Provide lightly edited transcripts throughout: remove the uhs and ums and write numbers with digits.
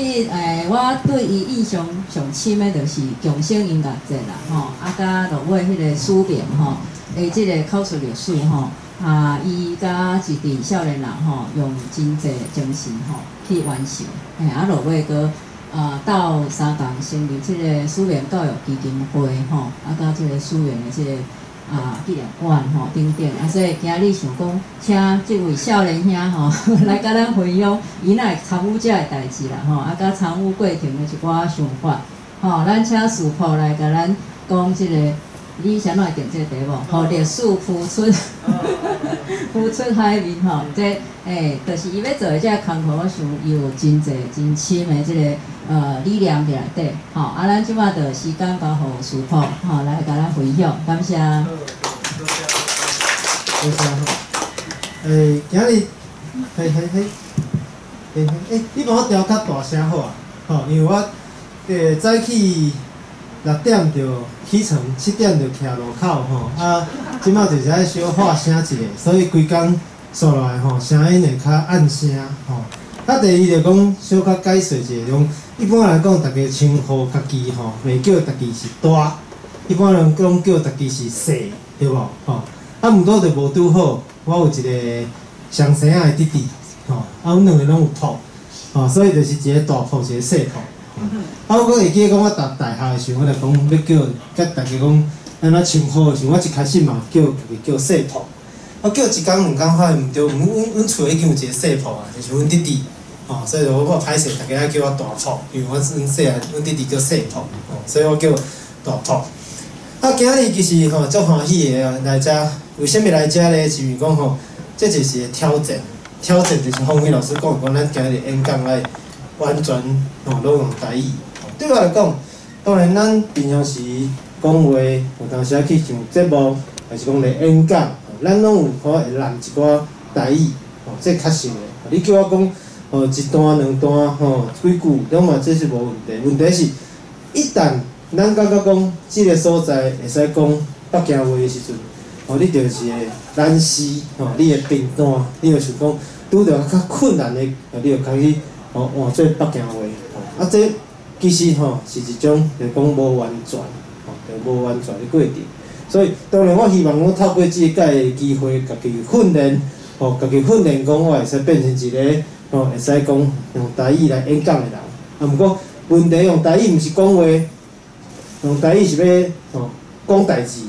实我对伊印象上深的就是共生音乐节啦，吼，甲落尾迄个书名吼，即个口述历史吼，伊甲一群少年人吼，用真侪精神吼去完成，落尾个到三重成立即个书面教育基金会吼，甲即个书院的即个纪念馆吼等等，所以今日想讲，请即位少年兄吼来甲咱分享伊若会参与遮个代志啦吼，甲参与过程的一寡想法，吼，咱请师傅来甲咱讲即个，你啥会定这个题目？吼，历史浮出浮出海面吼，这就是伊要做的这个工课，我想伊有真侪真深的即个理念伫内底，吼，咱即摆就时间交互师傅，吼，来甲咱分享，感谢。多谢吼。今日，你帮我调较大声好啊，吼，因为我早起6点就起床，7点就徛路口吼，即摆就是爱小化声一下，所以规工刷落来吼，声音会较暗声吼。第二就讲小可解释一下，一般来讲，大家称呼家己吼，袂叫家己是大，一般人讲叫家己是细，对无吼？毋过就无拄好，我有一个上生仔的弟弟吼，阮两个拢有谱吼，所以就是一个大谱，一个细谱。我会记讲，我读大学的时候，我就讲要甲大家讲安怎称呼的时候，我一开始嘛叫家己叫细谱。我叫一工两工发现毋对，阮厝已经有一个细谱啊，就是阮弟弟，所以我歹势，大家爱叫我大谱，因为阮细汉阮弟弟叫细谱，所以我叫大谱。今日其实足欢喜的来遮，为虾米来遮咧？是因为讲这就是个挑战，挑战就是方伟老师讲咱今日演讲来完全拢用台语。对我来讲，当然咱平常时讲话，有当时去上节目，还是讲咧演讲。咱拢有可会揽一寡台语，这确实的。你叫我讲，一段两段，几句，拢嘛这是无问题。问题是，一旦咱感觉讲，这个所在会使讲北京话的时阵，你就是会难死，你的评断，你就想讲，拄着较困难的，你就开始换做北京话。这其实是一种就讲无完全，就无完全的过程。所以，当然，我希望我透过这个机会，家己训练，家己训练讲，我会使变成一个，会使讲用台语来演讲的人。毋过，问题用台语毋是讲话，用台语是要讲代志，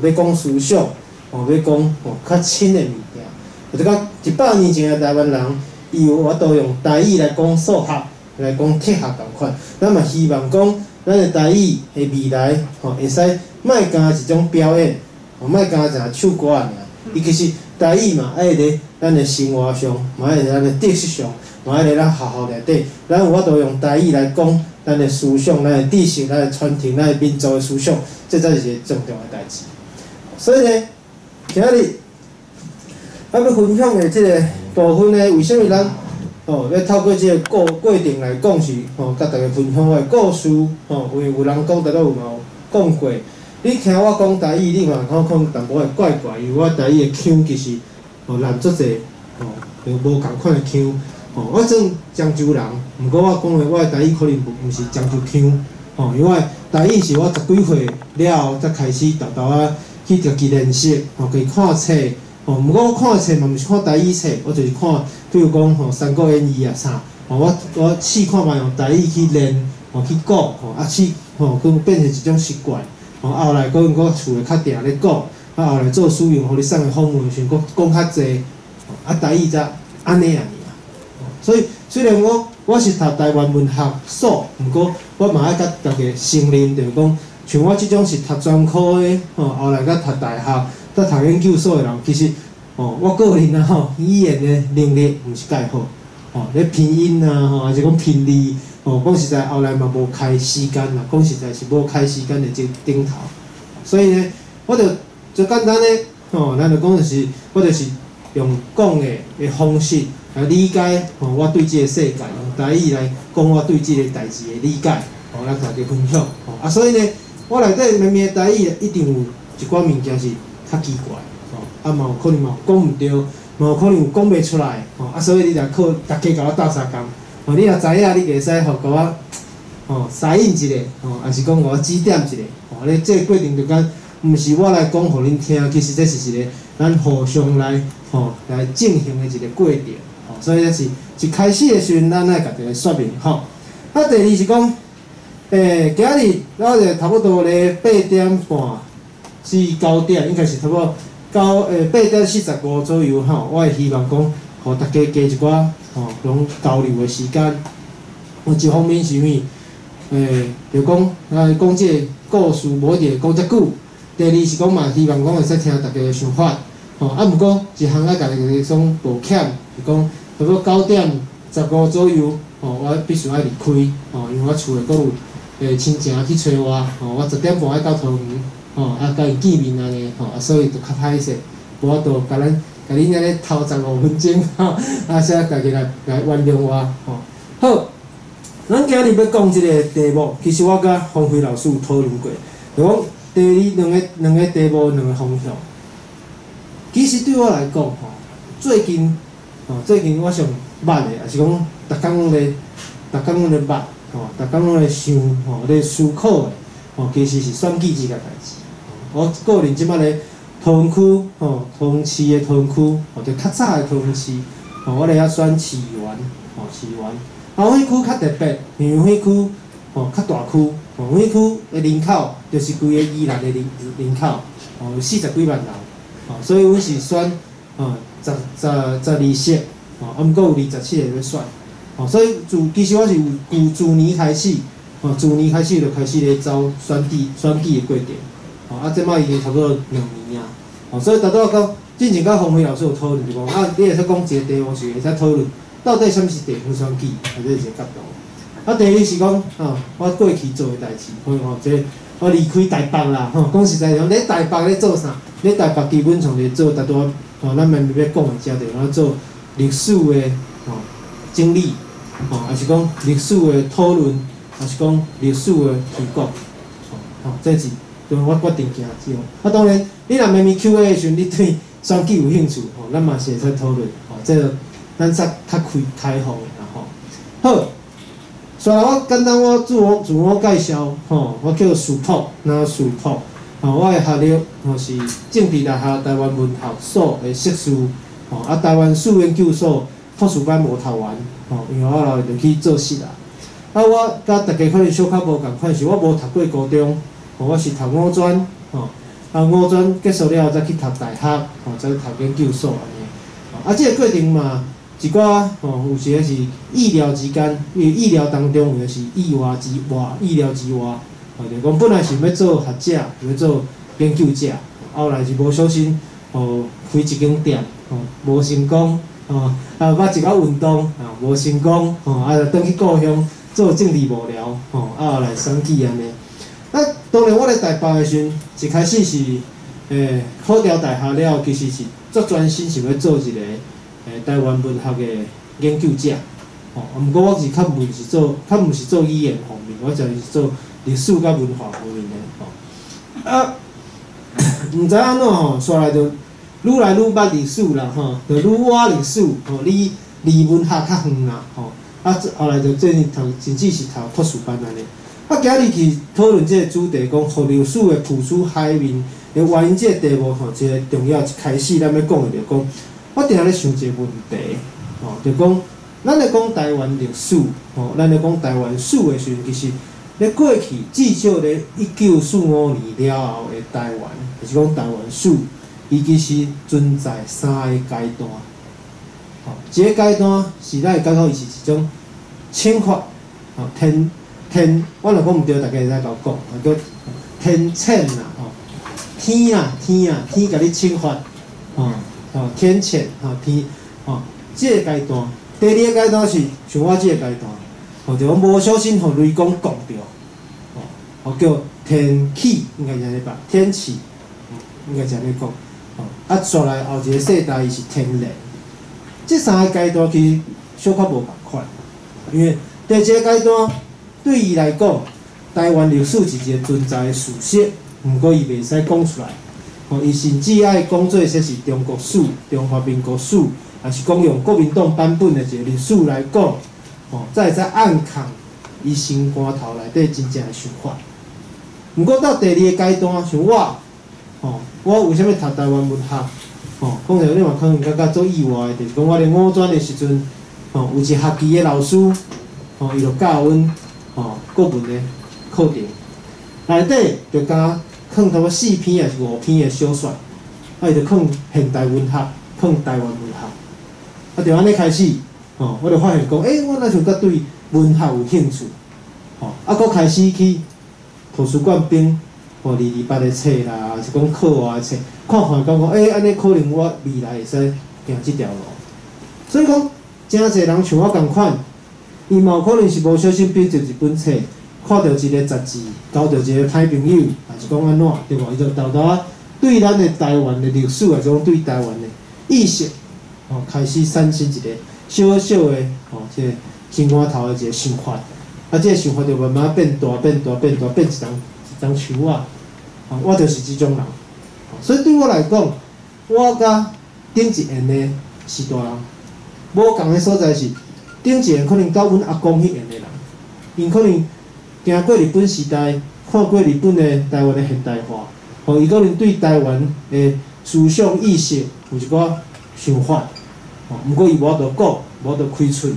要讲思想，要讲较深的物件。或者讲100年前的台湾人，伊有法度用台语来讲数学，来讲铁学同款。咱嘛希望讲，咱的台语的未来，会使。莫干一种表演，莫干一唱歌尔。伊其实台语嘛，爱伫咱的生活上，嘛爱伫咱的知识上，嘛爱伫咱学校内底，咱有法度用台语来讲咱的思想、咱的知识、咱的传承、咱的民族的思想，这才是一个重要的代志。所以呢，今日要分享的这个部分呢，为什么咱要透过这个过程来讲是甲大家分享我的故事因为有人讲大家有嘛讲过。你听我讲台语，你嘛可能淡薄会怪怪，因为我台语的腔其实难足济就无共款的腔我算漳州人，毋过我讲的我的台语可能毋是漳州腔因为台语是我10几岁了后才开始去家己练习去看册毋过我看册嘛毋是看台语册，我就是看，比如讲《三国演义》啊啥我试看觅用台语去练去讲试佮变成一种习惯。后来搁厝诶较定咧讲，后来做使用，互你送诶访问时，搁讲较济，台语则安尼尔。所以虽然我是读台湾文学所，毋过我嘛爱甲大家承认，就是讲，像我即种是读专科诶，后来甲读大学、甲读研究所诶人，其实我个人语言诶能力毋是介好，咧拼音还是讲拼字。讲实在，后来嘛无开时间啦。讲实在是无开时间的这顶头，所以呢，我就最简单咧，咱就讲就是，我就是用讲的方式来理解我对这个世界，用台语来讲我对这个代志的理解，来大家分享。所以呢，我内底明明台语一定有一寡物件是较奇怪，嘛有可能嘛讲毋对，嘛有可能有讲袂出来，所以你来靠大家甲我斗相共。吼，你若知影，你会使吼甲我吼沙印一下，吼，还是讲甲我指点一下，吼，你这个过程就讲，毋是我来讲互恁听，其实这是一个咱互相来吼来进行的一个过程，吼，所以这是一开始的时阵，咱爱家己来说明，吼。啊，第二是讲，今日我就差不多咧8点半至9点，应该是差不多8:45左右，吼，我会希望讲，互大家加一寡吼，拢交流的时间。有一方面是物，就讲讲即个故事无一定讲遮久。第二是讲嘛，希望讲会使听大家的想法，吼。啊，毋过一项家己种无欠，是讲差不多9:15左右，吼，我必须爱离开，吼，因为我厝内佫有亲情去找我，吼，我10点半爱到桃园，吼，啊，甲伊见面安尼，吼，啊，所以就较歹势，无法度甲恁安尼头15分钟，吼，啊，说家己来原谅我，吼。好，咱今日要讲即个题目，其实我甲方辉老师有讨论过，就讲第二两个题目两个方向。其实对我来讲，吼，最近我上捌的，也是讲逐工拢咧捌，吼，逐工拢咧想，吼，咧思考的，吼，其实是选举即个代志。我个人即摆咧桃园区，吼，桃园市的桃园区，或者较早的桃园市，吼，我咧遐选市员，吼，市员。后尾区较特别，因为迄区，吼，较大区，吼，迄区的人口就是规个宜兰的人口，吼，有40几万人，吼，所以阮是选，吼，12席，吼，啊，毋过有27个要选，吼，所以其实我是有自年开始，吼，自年开始就开始咧走选举的过程，吼，啊，即摆已经差不多2年啊，吼，所以达到到之前甲方辉老师有讨论就讲，啊，你会使讲一个题目是会使讨论。到底啥物是地方选举，或者是一个角度。啊，第二是讲，我过去做的代志，即我离开台北啦，讲实在讲，咧台北咧做啥？咧台北基本上咧做大多，咱慢慢要讲的遮着，咱做历史的整理，还是讲历史的讨论，还是讲历史的推广，这是就我决定行之后。啊，当然，你若慢慢 Q&A 的时阵，你对选举有兴趣，咱嘛是会使讨论，这个。咱则较开放啦吼。好，所以我简单自我介绍吼，我叫苏普，苏普，我的学历是政治大学台湾文学所的硕士，啊台湾史研究所博士班无读完，因为我后来就去做事啦。啊，我甲大家可能小可无共款，是我无读过高中，我是读五专，五专结束了后再去读大学，再读研究所安尼。啊，这个过程嘛。一寡有时是意料之间，因为意料当中有就是意外之外，意料之外。就讲本来是要做学者，要做研究者，后来是无小心，开一间店，无成功，捌一寡运动，无成功，就转去故乡做政治幕僚，后来选举安尼。啊，当然我咧台北的时阵，一开始是考调大学了，其实是足专心想要做一个。台湾文学的研究者，毋过我是较毋是做语言方面，我就是做历史甲文化方面的，啊，毋知安怎煞来就愈来愈捌历史啦，就愈挖历史，离文学较远啦，啊，后来就最近甚至是读博士班安尼。啊，今日去讨论这个主题，讲互历史的浮出海面的原因，这个题目一个重要一开始，咱要讲的就讲。我定咧想一个问题，就讲，咱咧讲台湾历史，咱咧讲台湾史的时阵，其实咧过去至少咧1945年了后的台湾，就是讲台湾史，伊其实存在3个阶段。一个阶段是咱会感觉伊是一种侵法，我若讲毋对，大家会使甲我讲，叫天谴啦，天甲你侵法，天谴，天，这个阶段，第二个阶段是像我这个阶段，就讲无小心互雷公讲着，叫天气，应该是安尼吧，天气，应该是安尼讲，啊，续来后一个世代伊是天然，这3个阶段其实小可无共款，因为第一个阶段对伊来讲，台湾历史是一个存在的事实，毋过伊袂使讲出来。伊甚至爱讲做说是中国史、中华民国史，还是讲用国民党版本的一个历史来讲，才会使暗藏伊心肝头内底真正的想法。毋过到第二个阶段，像我，我为虾米读台湾文学？讲着你嘛可能感觉做意外的，就是讲我咧五专的时阵，有一学期的老师，伊就教阮，国文的课程，内底就甲放差不多4篇还是5篇的小说，伊就放现代文学，放台湾文学，就安尼开始，我就发现讲，我那像甲对文学有兴趣，佫开始去图书馆边。二的册啦，是讲课外的册，看看讲安尼可能我未来会使行即条路。所以讲，真侪人像我共款，伊嘛有可能是无小心变做一本册，看到一个杂志，交到一个歹朋友，还是讲安怎，对无？伊就豆豆啊，对咱的台湾的历史，还是讲对台湾的意识，开始产生一个小小的即个心肝头的一个想法，即个想法就慢慢变大，变一张树啊。我就是即种人，所以对我来讲，我甲顶一end的是大人，无共的所在是顶一end可能到阮阿公迄end的人，因可能行过日本时代，看过日本的台湾的现代化，伊可能对台湾的思想意识有一寡想法，毋过伊无法度讲，无法度开喙，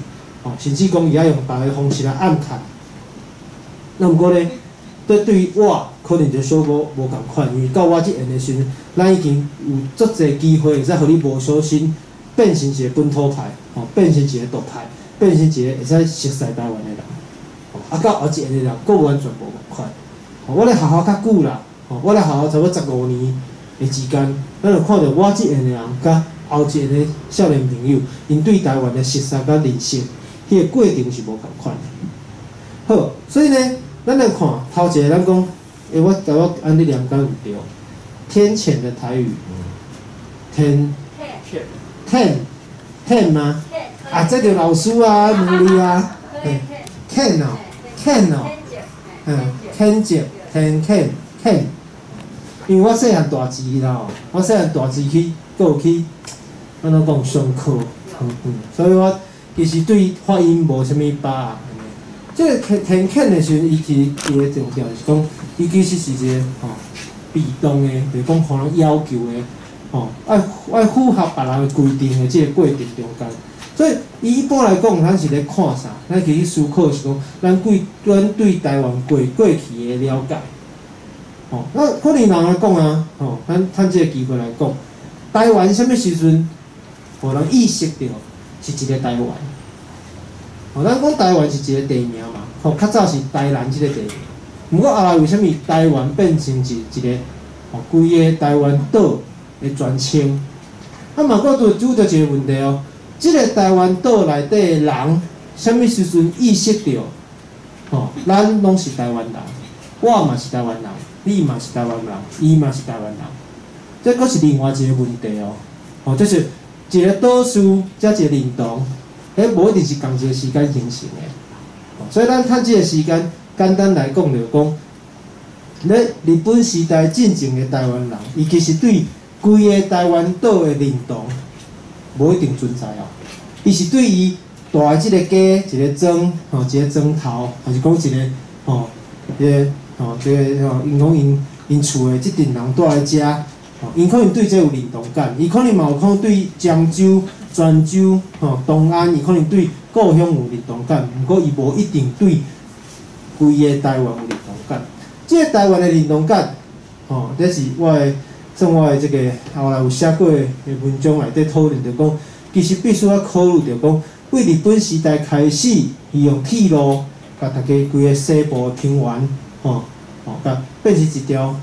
甚至讲伊爱用别个方式来暗藏。那毋过咧，对于我。可能就小无共款，因为到我即end的时阵，咱已经有足侪机会，会使互你无小心变成一个本土派，变成一个独派，变成一个会使熟悉台湾的人。到后一end的人，佫完全无共款。我咧学校较久啦，我咧学校差不多15年的时间，咱就看到我即end的人，甲后一end的少年朋友，因对台湾的熟悉甲认识，迄个过程是无共款的。好，所以呢，咱来看头一个，咱讲。我安尼念敢有对？天谴的台语，天吗？这个老师啊，问你啊，天哦，天，因为我细汉大字啦，我细汉大字去，佫有去，安怎讲上课，所以我其实对发音无啥物把握。即个天的时阵，伊其实伊个重点是讲。伊其实是一个被动的，就是讲互人要求的，爱符合别人的规定的即个过程中间。所以伊一般来讲，咱是咧看啥？咱去思考是讲，咱对台湾过去的了解。那可能人来讲啊，咱即个机会来讲，台湾什么时阵互人意识到是一个台湾？咱讲台湾是一个地名嘛，较早是台南即个地名。毋过后来为虾米台湾变成一个规个台湾岛的全称？嘛佫就拄着一个问题哦。即个台湾岛内底的人，啥物时阵意识到，咱拢是台湾人，我嘛是台湾人，你嘛是台湾人，伊嘛是台湾人。这佫是另外一个问题哦。这是一个岛屿，才一个认同，无一定是同一个时间形成的。所以咱趁即个时间。简单来讲，就讲，咧日本时代进前的台湾人，伊其实对规个台湾岛的认同无一定存在哦。伊是对伊大的即个家、一个庄、一个庄头，还是讲一个因讲因厝的即阵人住咧遮，因可能对这有认同感，伊可能嘛有可能对漳州、泉州、东安，伊可能对故乡有认同感，毋过伊无一定对。规个台湾有认同感，即个台湾的认同感，这是我的这个后来有写过的文章内底讨论，就讲其实必须要考虑着讲，为日本时代开始，伊用铁路甲大家规个西部的平原，甲变成一条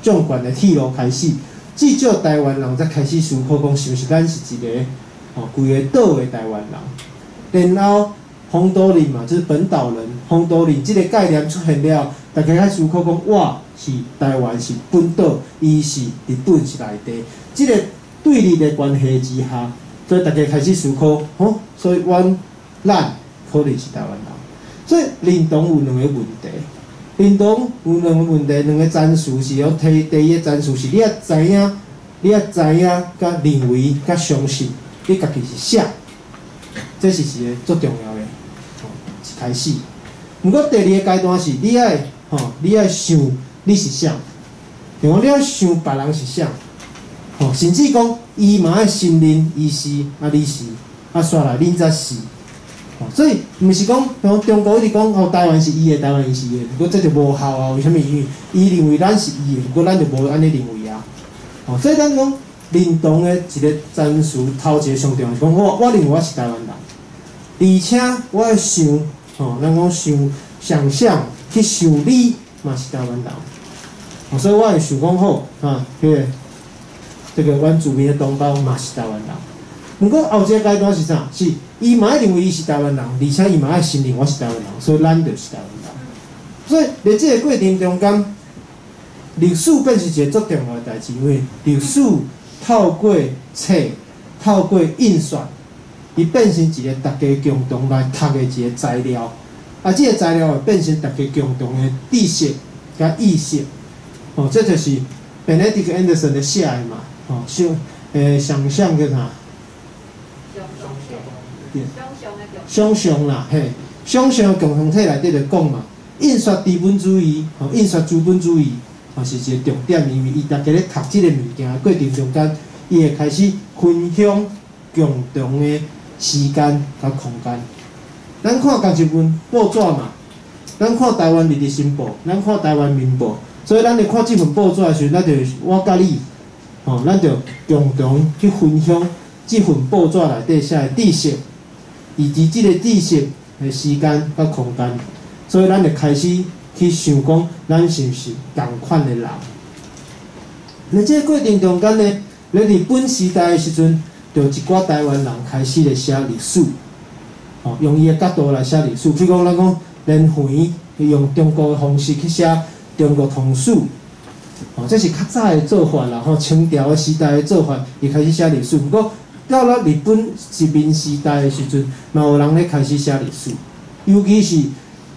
纵贯的铁路开始，至少台湾人才开始思考讲，是毋是咱是一个规个岛的台湾人，然后。风土人嘛，就是本岛人。风土人这个概念出现了，大家开始思考讲，我是台湾是本岛，伊是日本是内地。这个对立的关系之下，所以大家开始思考，所以咱可能是台湾人。所以认同有两个问题，认同有两个问题，两个战术是要提。第一个战术是你要知影，甲认为，甲相信，你家己是啥，这是一个最重要的。一开始。毋过第二个阶段是你爱你爱想你是啥，就讲你爱想别人是啥，甚至讲伊嘛爱承认伊是你是，煞来恁才是。所以毋是讲中国一直讲台湾是伊的，台湾伊是伊的，不过这就无效啊。为什么？因为伊认为咱是伊的，不过咱就无安尼认为啊。所以咱讲认同的一个战术，头一个上重要是讲我认为我是台湾人，而且我爱想咱讲想象去想你嘛是台湾人。所以我会想讲好这个原住民的同胞嘛是台湾人。不过后一个阶段是啥？是伊嘛爱认为伊是台湾人，而且伊嘛爱承认我是台湾人，所以咱就是台湾人。所以在这个过程中间，历史变是一个足重要的代志，因为历史透过册、透过印刷，伊变成一个大家共同来读的一个材料。这个材料会变成大家共同的知识甲意识。这就是 Benedict Anderson 的写的嘛。想象叫啥？想象啦，想象共同体内底就讲嘛，印刷资本主义，印刷资本主义，是一个重点，因为伊大家咧读即个物件的过程中间，伊会开始分享共同的时间甲空间。咱看同一份报纸嘛，咱看台湾日日新报，咱看台湾民报，所以咱咧看即份报纸的时候，咱就我甲你，咱就共同去分享即份报纸内底写的知识。以及即个知识的时间甲空间，所以咱就开始去想讲，咱是毋是同款的人？在这个过程中间呢，在日本时代的时阵，就一寡台湾人开始来写历史，用伊的角度来写历史。譬如讲，咱讲连环用中国的方式去写中国通史，这是较早的做法啦。清朝的时代的做法，伊开始写历史，不过。到了日本殖民时代的时阵，嘛有人咧开始写历史，尤其是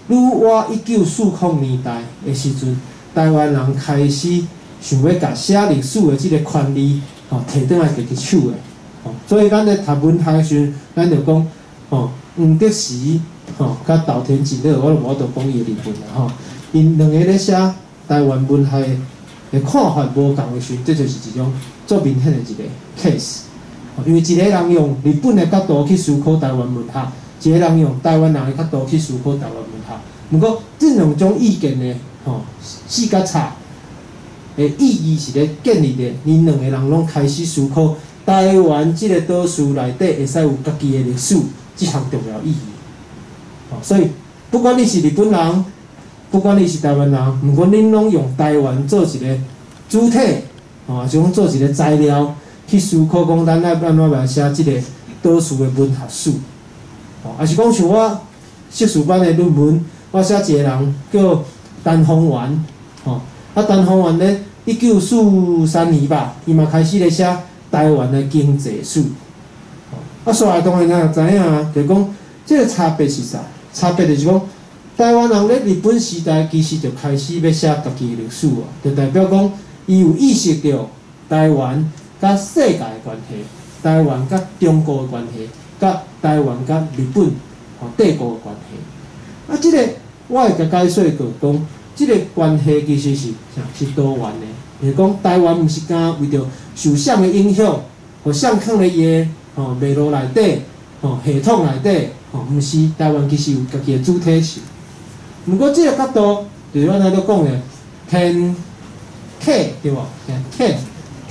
愈晚1940年代的时阵，台湾人开始想要甲写历史的即个权利，摕倒来家己手的，所以咱咧读文学的时阵，咱就讲，黄德时，甲岛田锦乐，我无度讲伊的日本啦，因两个咧写台湾文学的看法无共的时阵，这就是一种足明显的一个 case。因为一个人用日本的角度去思考台湾文学，一个人用台湾人的角度去思考台湾文学。不过，这两种意见呢，四甲差的意义是咧建立咧，因两个人拢开始思考台湾这个岛屿内底会使有家己的历史，这项重要意义。所以，不管你是日本人，不管你是台湾人，不管恁拢用台湾做一个主体，就讲做一个材料。去思考讲，咱要安怎来写即个岛屿的文学史，也是讲像我硕士班的论文，我写一个人叫陈丰源，陈丰源咧1943年吧，伊嘛开始咧写台湾的经济史，煞来当然咱也知影啊，就讲即个差别是啥？差别就是讲，台湾人咧日本时代其实就开始要写家己的历史啊，就代表讲伊有意识到台湾。甲世界的关系，台湾甲中国的关系，甲台湾甲日本帝国的关系。即个我会甲解说过，讲即个关系其实是啥？是多元的。就是讲台湾毋是干为着受啥的影响，啥放咧伊的脉络内底，系统内底，毋是台湾其实有家己的主体性。不过即个角度，就是我咱咧讲的天客对无？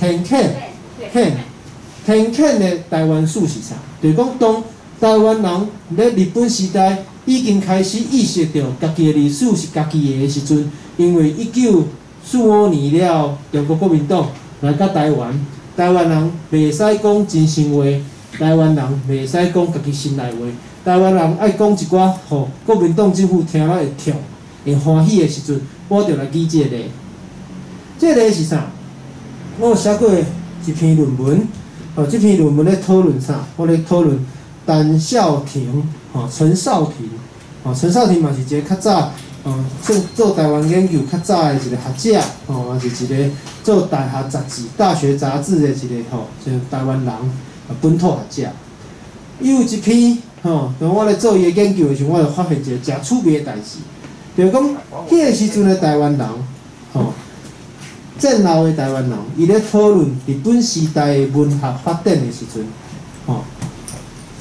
天客。天谴的台湾史是啥？就是讲，当台湾人咧日本时代已经开始意识到家己的历史是家己的时阵，因为1945年了，中国国民党来到台湾，台湾人袂使讲真心话，台湾人袂使讲家己心内话，台湾人爱讲一寡国民党政府听了会痛、会欢喜的时阵，我就来记这个。这个是啥？我有写过一篇论文，这篇论文咧讨论啥？我咧讨论陈少廷，陈少廷嘛是一个较早，做台湾研究较早的一个学者，也是一个做大学杂志的一个，就是台湾人本土学者。伊有一篇当我咧做伊个研究的时候，我就发现一个诚趣味的代志，就是讲，迄个时阵的台湾人，战后的台湾人，伊咧讨论日本时代的文学发展的时阵，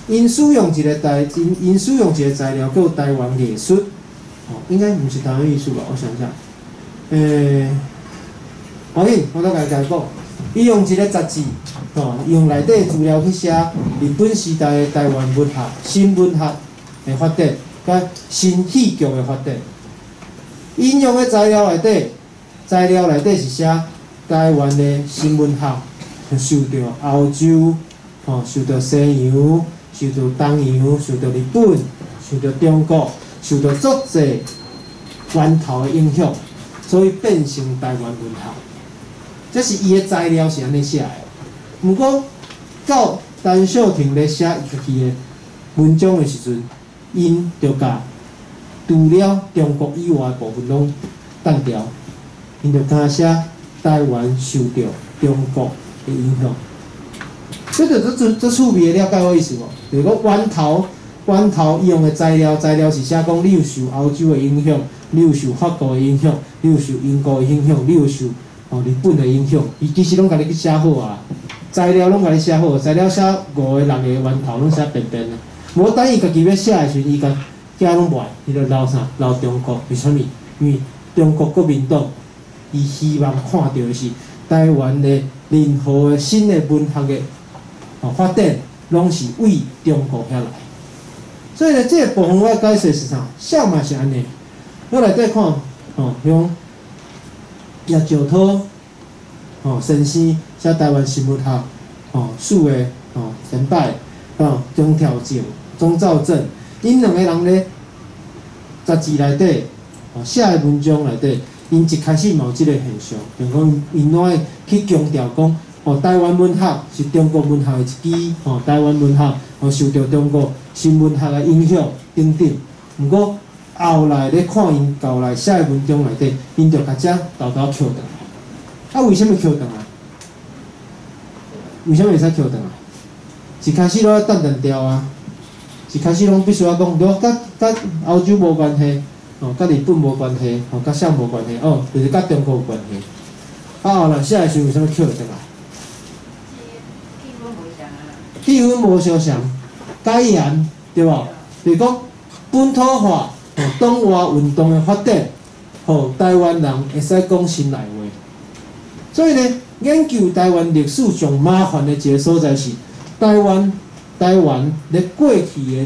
因使用一个材料叫台湾艺术，应该毋是台湾艺术吧？我想想，好紧，我都甲伊讲，伊用一个杂志，用内底资料去写日本时代的台湾文学、新文学的发展，甲新戏剧的发展。引用的材料内底是写台湾的新文学，受到欧洲，受到西洋，受到东洋，受到日本，受到中国，受到足济源头的影响，所以变成台湾文学。这是伊的材料是安尼写的。毋过到陈小婷咧写伊家己的文章的时阵，因就甲除了中国以外的部分拢单调，因就敢写台湾受到中国的影响。这就这趣味的了解我意思无？就是讲源头伊用的材料是写讲你有受欧洲的影响，你有受法国的影响，你有受英国的影响，你有受日本的影响，伊其实拢甲你去写好啊，材料拢甲你写好，材料写5个6个源头拢写便便啊。无等伊家己要写的时阵，伊甲遐拢卖，伊就留啥？留中国，为什么？因为中国国民党伊希望看到的是台湾的任何的新的文学的发展，拢是为中国遐来。所以呢，这个部分我解释是啥？写嘛是安尼，我内底看，像叶石涛，先生写台湾新文学，史的前摆，钟条正、钟兆正，因两个人咧杂志内底，写的文章内底，因一开始嘛有即个现象，就讲因拢会去强调讲，台湾文学是中国文学的一支，台湾文学受到中国新文学的影响等等。毋过后来咧看因后来写的文章内底，因就甲遮偷偷扣倒来。为什么扣倒来？为什么会使扣倒来？一开始拢淡调啊，一开始拢必须要讲，甲欧洲无关系，甲日本无关系，甲啥无关系，就是甲中国有关系。后来写的时候为什么扣倒来？气氛无相像，改言对无？就是讲本土化、党外运动的发展，互台湾人会使讲心内话。所以呢，研究台湾历史上麻烦的一个所在是，台湾咧过去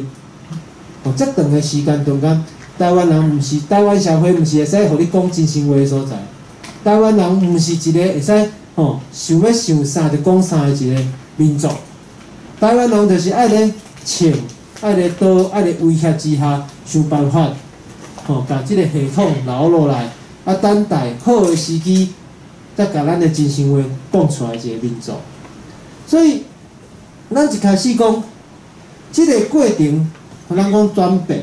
的遮长的时间中间，台湾人毋是台湾社会，毋是会使互你讲真心话的所在。台湾人毋是一个会使想要想啥就讲啥的一个民族。台湾人就是爱咧穿，爱咧刀，爱咧威胁之下想办法，把即个系统留落来，等待好的时机，再把咱的真心话讲出来一个民族。所以，咱一开始讲，即个过程，咱讲转变，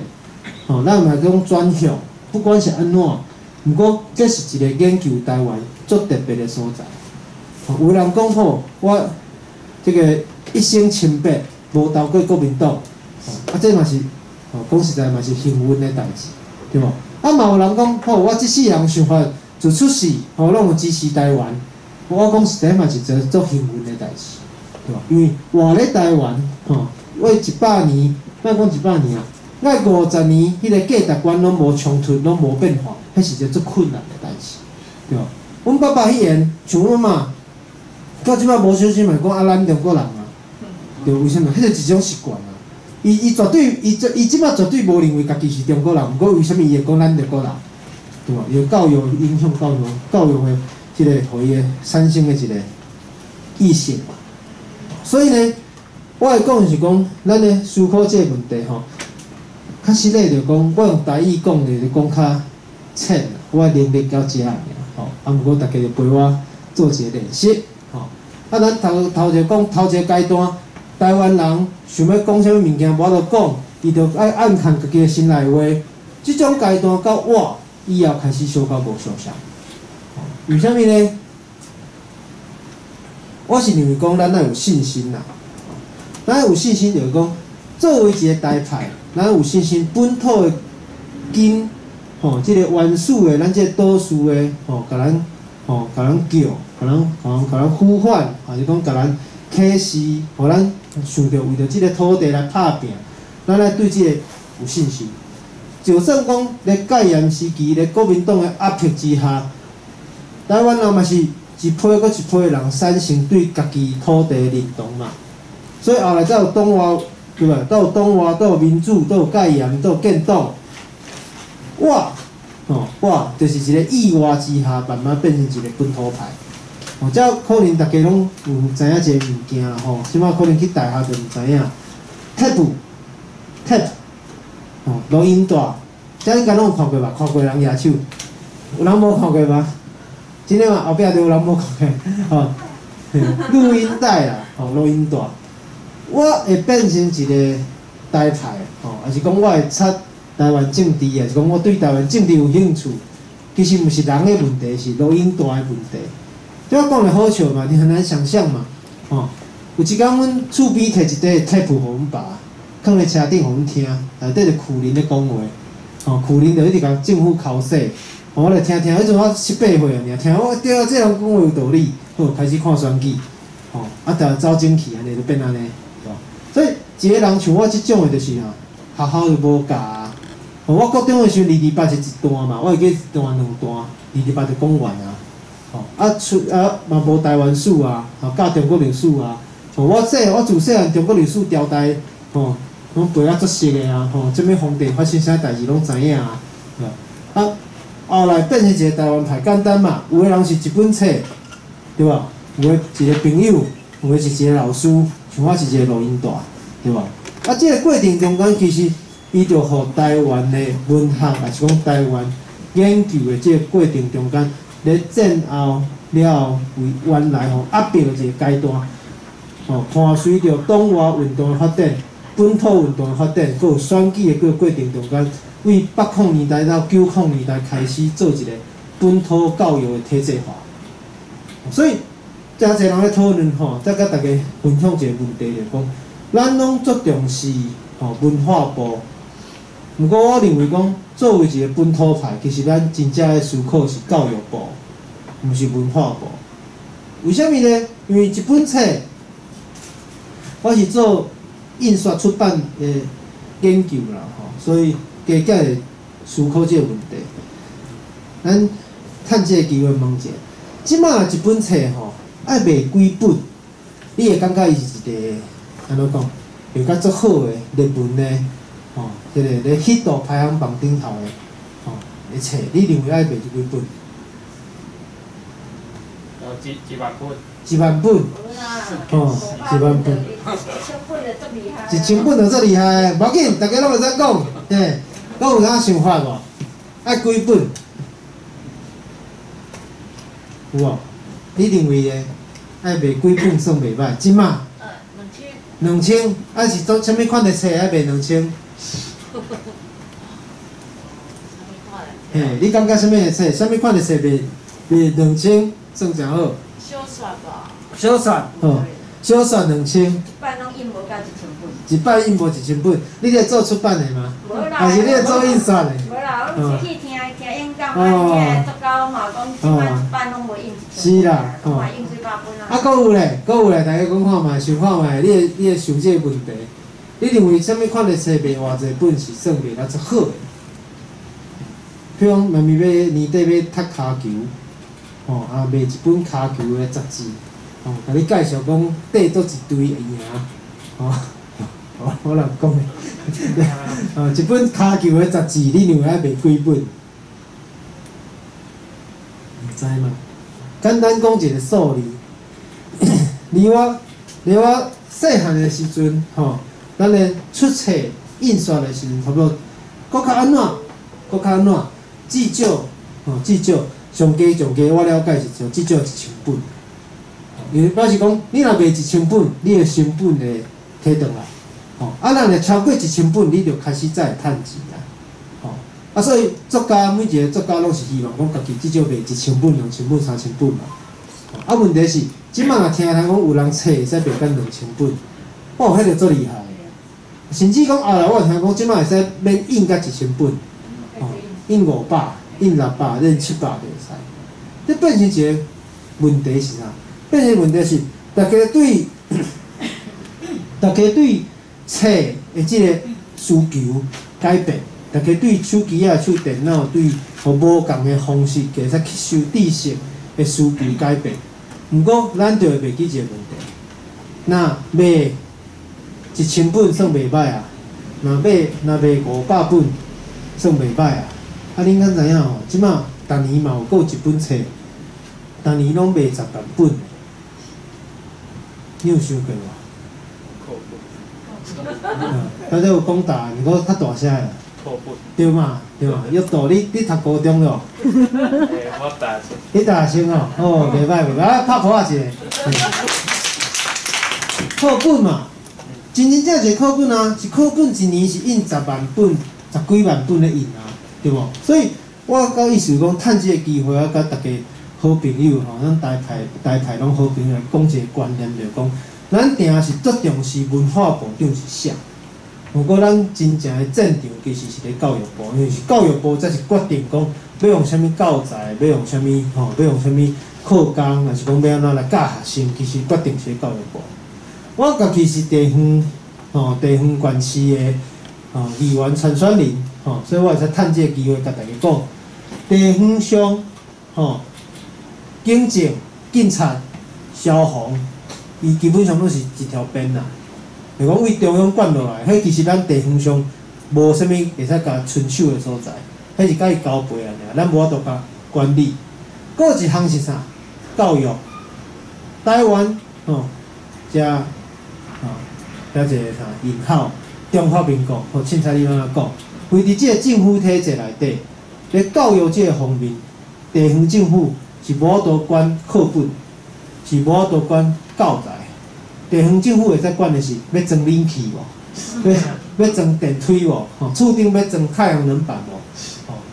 咱嘛讲转向，不管是安怎，毋过这是一个研究台湾足特别的所在。有人讲好，我这个一生清白，无投过国民党，这嘛是，讲实在嘛是幸运的代志，对无？嘛有人讲好，我即世人想法自出世，拢有支持台湾，我讲实在嘛是一个足幸运的代志，对无？因为活咧台湾，为100年，莫讲100年啊，爱50年，迄个价值观拢无冲突，拢无变化，迄是一个足困难的代志，对无？阮爸爸迄言，像阮嘛。到即摆无小心嘛讲咱中国人啊，对为什么？迄个一种习惯啊。伊绝对，伊即摆绝对无认为家己是中国人，毋过为什么伊会讲咱中国人？对无？有教育影响教育的即个互伊的产生的一个意识。所以呢，我会讲是讲，咱咧思考即个问题较实咧就讲，我用台语讲就讲较浅，我能力到遮尔，毋过大家就陪我做一个练习。咱头一个阶段，台湾人想要讲啥物物件，无法度讲，伊就爱暗藏家己的心内话。即种阶段到我以后开始小可无相像。为虾米呢？我是认为讲咱要有信心啦。咱有信心就是讲，作为一个台派，咱有信心本土的根，即个原始的咱即个岛屿的，甲咱叫，甲咱呼唤，还是讲甲咱启示，互咱想着为着即个土地来拍拼，咱来对即个有信心。就算讲咧戒严时期，咧国民党的压迫之下，台湾人嘛是一批搁一批的人产生对家己土地的认同嘛。所以后来才有党外，对吧？才有党外，才有民主，才有戒严，才有建党。我就是一个意外之下，慢慢变成一个本土派。这可能大家拢有知影一个物件啦吼，即摆可能去大学就毋知影。tape，录音带，这应该拢有看过吧？看过人举手，有人无看过吗？真诶嘛，后壁就有人无看过，录音带啦，录音带。我会变成一个台派，还是讲我会插台湾政治，还是讲我对台湾政治有兴趣？其实毋是人的问题，是录音带的问题。对我讲的好笑嘛，你很难想象嘛，有一天阮厝边摕一块 tape 互阮爸，放咧车顶互阮听，内底就莒林咧讲话，莒林就一直甲政府口说，我来听听，迄阵我7、8岁尔，听我对啊，这人讲话有道理，开始看选举，就走争气，安尼就变安尼，所以一个人像我即种的，就是学校就无教啊。我国中的时候，228是一段嘛，我会记一段2段，228就讲完啊。嘛无台湾史啊，教中国历史啊。我自细汉中国历史朝代，拢背啊足熟的啊。什么皇帝发生啥代志拢知影啊。后来变成一个台湾派，简单嘛。有的人是一本册，对吧？有的一个朋友，有的是一个老师，像我是一个录音带，对吧？这个过程中间，其实伊就互台湾的文学，也是讲台湾研究的这个过程中间。咧战后了后，为原来压迫的一个阶段，伴随着党外运动的发展、本土运动的发展，佮有选举的过程中间，为800年代到900年代开始做一个本土教育的体制化。所以，真侪人咧讨论再甲大家分享一个问题，就是讲，咱拢足重视文化部。不过，我认为讲，作为一个本土派，其实咱真正的思考是教育部，毋是文化部。为什么呢？因为一本册，我是做印刷出版的研究啦，所以加减会思考这个问题。咱趁这个机会问者，即马一本册爱卖几本？你会感觉伊是一个安怎讲？有较足好的热门的。即个咧 hit 排行榜顶头的册，你认为爱卖几本？1万本。1万本。1万本。1000本就足厉害，无要紧，大家拢会使讲，讲有啥想法无？爱几本？有无？你认为咧？爱卖几本算袂歹？即马？2000。啊是做啥物款的册爱卖2000？你感觉什么的册？什么款的册卖2000算正好？小说吧。小说，小说2000。一摆拢印无到1000本。一摆印无1000本，你咧做出版的吗？无啦。还是你咧做印刷的？无啦，我是去听演讲，听作家嘛讲，即摆一摆拢无印1000本。是啦，拢嘛印几百本啊。搁有咧，大家讲看卖，想看卖，你会想这个问题。你认为什么款的册卖偌济本是算卖得足好的？比如讲，明明要年底要踢骹球，卖一本骹球的杂志，甲你介绍讲缀倒一堆会赢，我人讲的，一本骹球的杂志，你认为爱卖几本？唔知嘛？简单讲一个数字，离我细汉的时阵，咱咧出册印刷的时阵，差不多，搁较安怎？至少，上加，我了解是像至少1000本。伊表示讲，你若卖1000本，你的成本会摕倒来。咱若超过1000本，你就开始才会趁钱啦。所以每一个作家拢是希望讲，家己至少卖1000本、2000本、3000本嘛。问题是，即摆若听人讲有人册会使卖到2000本，迄就足厉害。甚至讲后来我有听讲，即摆会使免印甲1000本，哦，印500、印600、印700就会使。这变成一个问题是啥？变成问题是大家对册的即个需求改变，大家对手机啊、手电脑对无共的方式，其实吸收知识的需求改变。毋过咱就会袂记一个问题，那卖1000本算袂歹啊，若卖500本算袂歹啊。啊，恁敢知影吼？即马逐年嘛有过一本册，逐年拢卖10万本，你有想过无？大家有讲大，如果较大声诶，对嘛？要大，你读高中咯？我大声。你大声哦，哦，袂歹，拍鼓仔一个。课本嘛，真正一个课本啊，一课本一年是印10万本、10几万本咧印啊，对无？所以我到意思讲，趁即个机会啊，甲大家好朋友吼，咱台派拢好朋友来讲一个观念，就是讲，咱定是足重视文化部长是啥。不过，咱真正的战场其实是咧教育部，因为是教育部才是决定讲要用啥物教材，要用啥物要用啥物课纲，还是讲要安怎来教学生，其实决定是咧教育部。我家己是地方县市的议员参选人所以我会使趁这个机会甲大家讲，地方上警政、警察、消防，伊基本上都是一条边啦。就讲为中央管落来，迄其实咱地方上无啥物会使甲伸手的所在，迄是甲伊交配安尼，咱无法度甲管理。搁有一项是啥？教育。台湾遮一个啥人口，中华民国凊彩你安怎讲？为伫即个政府体制内底，咧教育即个方面，地方政府是无法度管课本，是无法度管教材。地方政府会使管的是要装冷气无，要装电梯无，厝顶要装太阳能板无，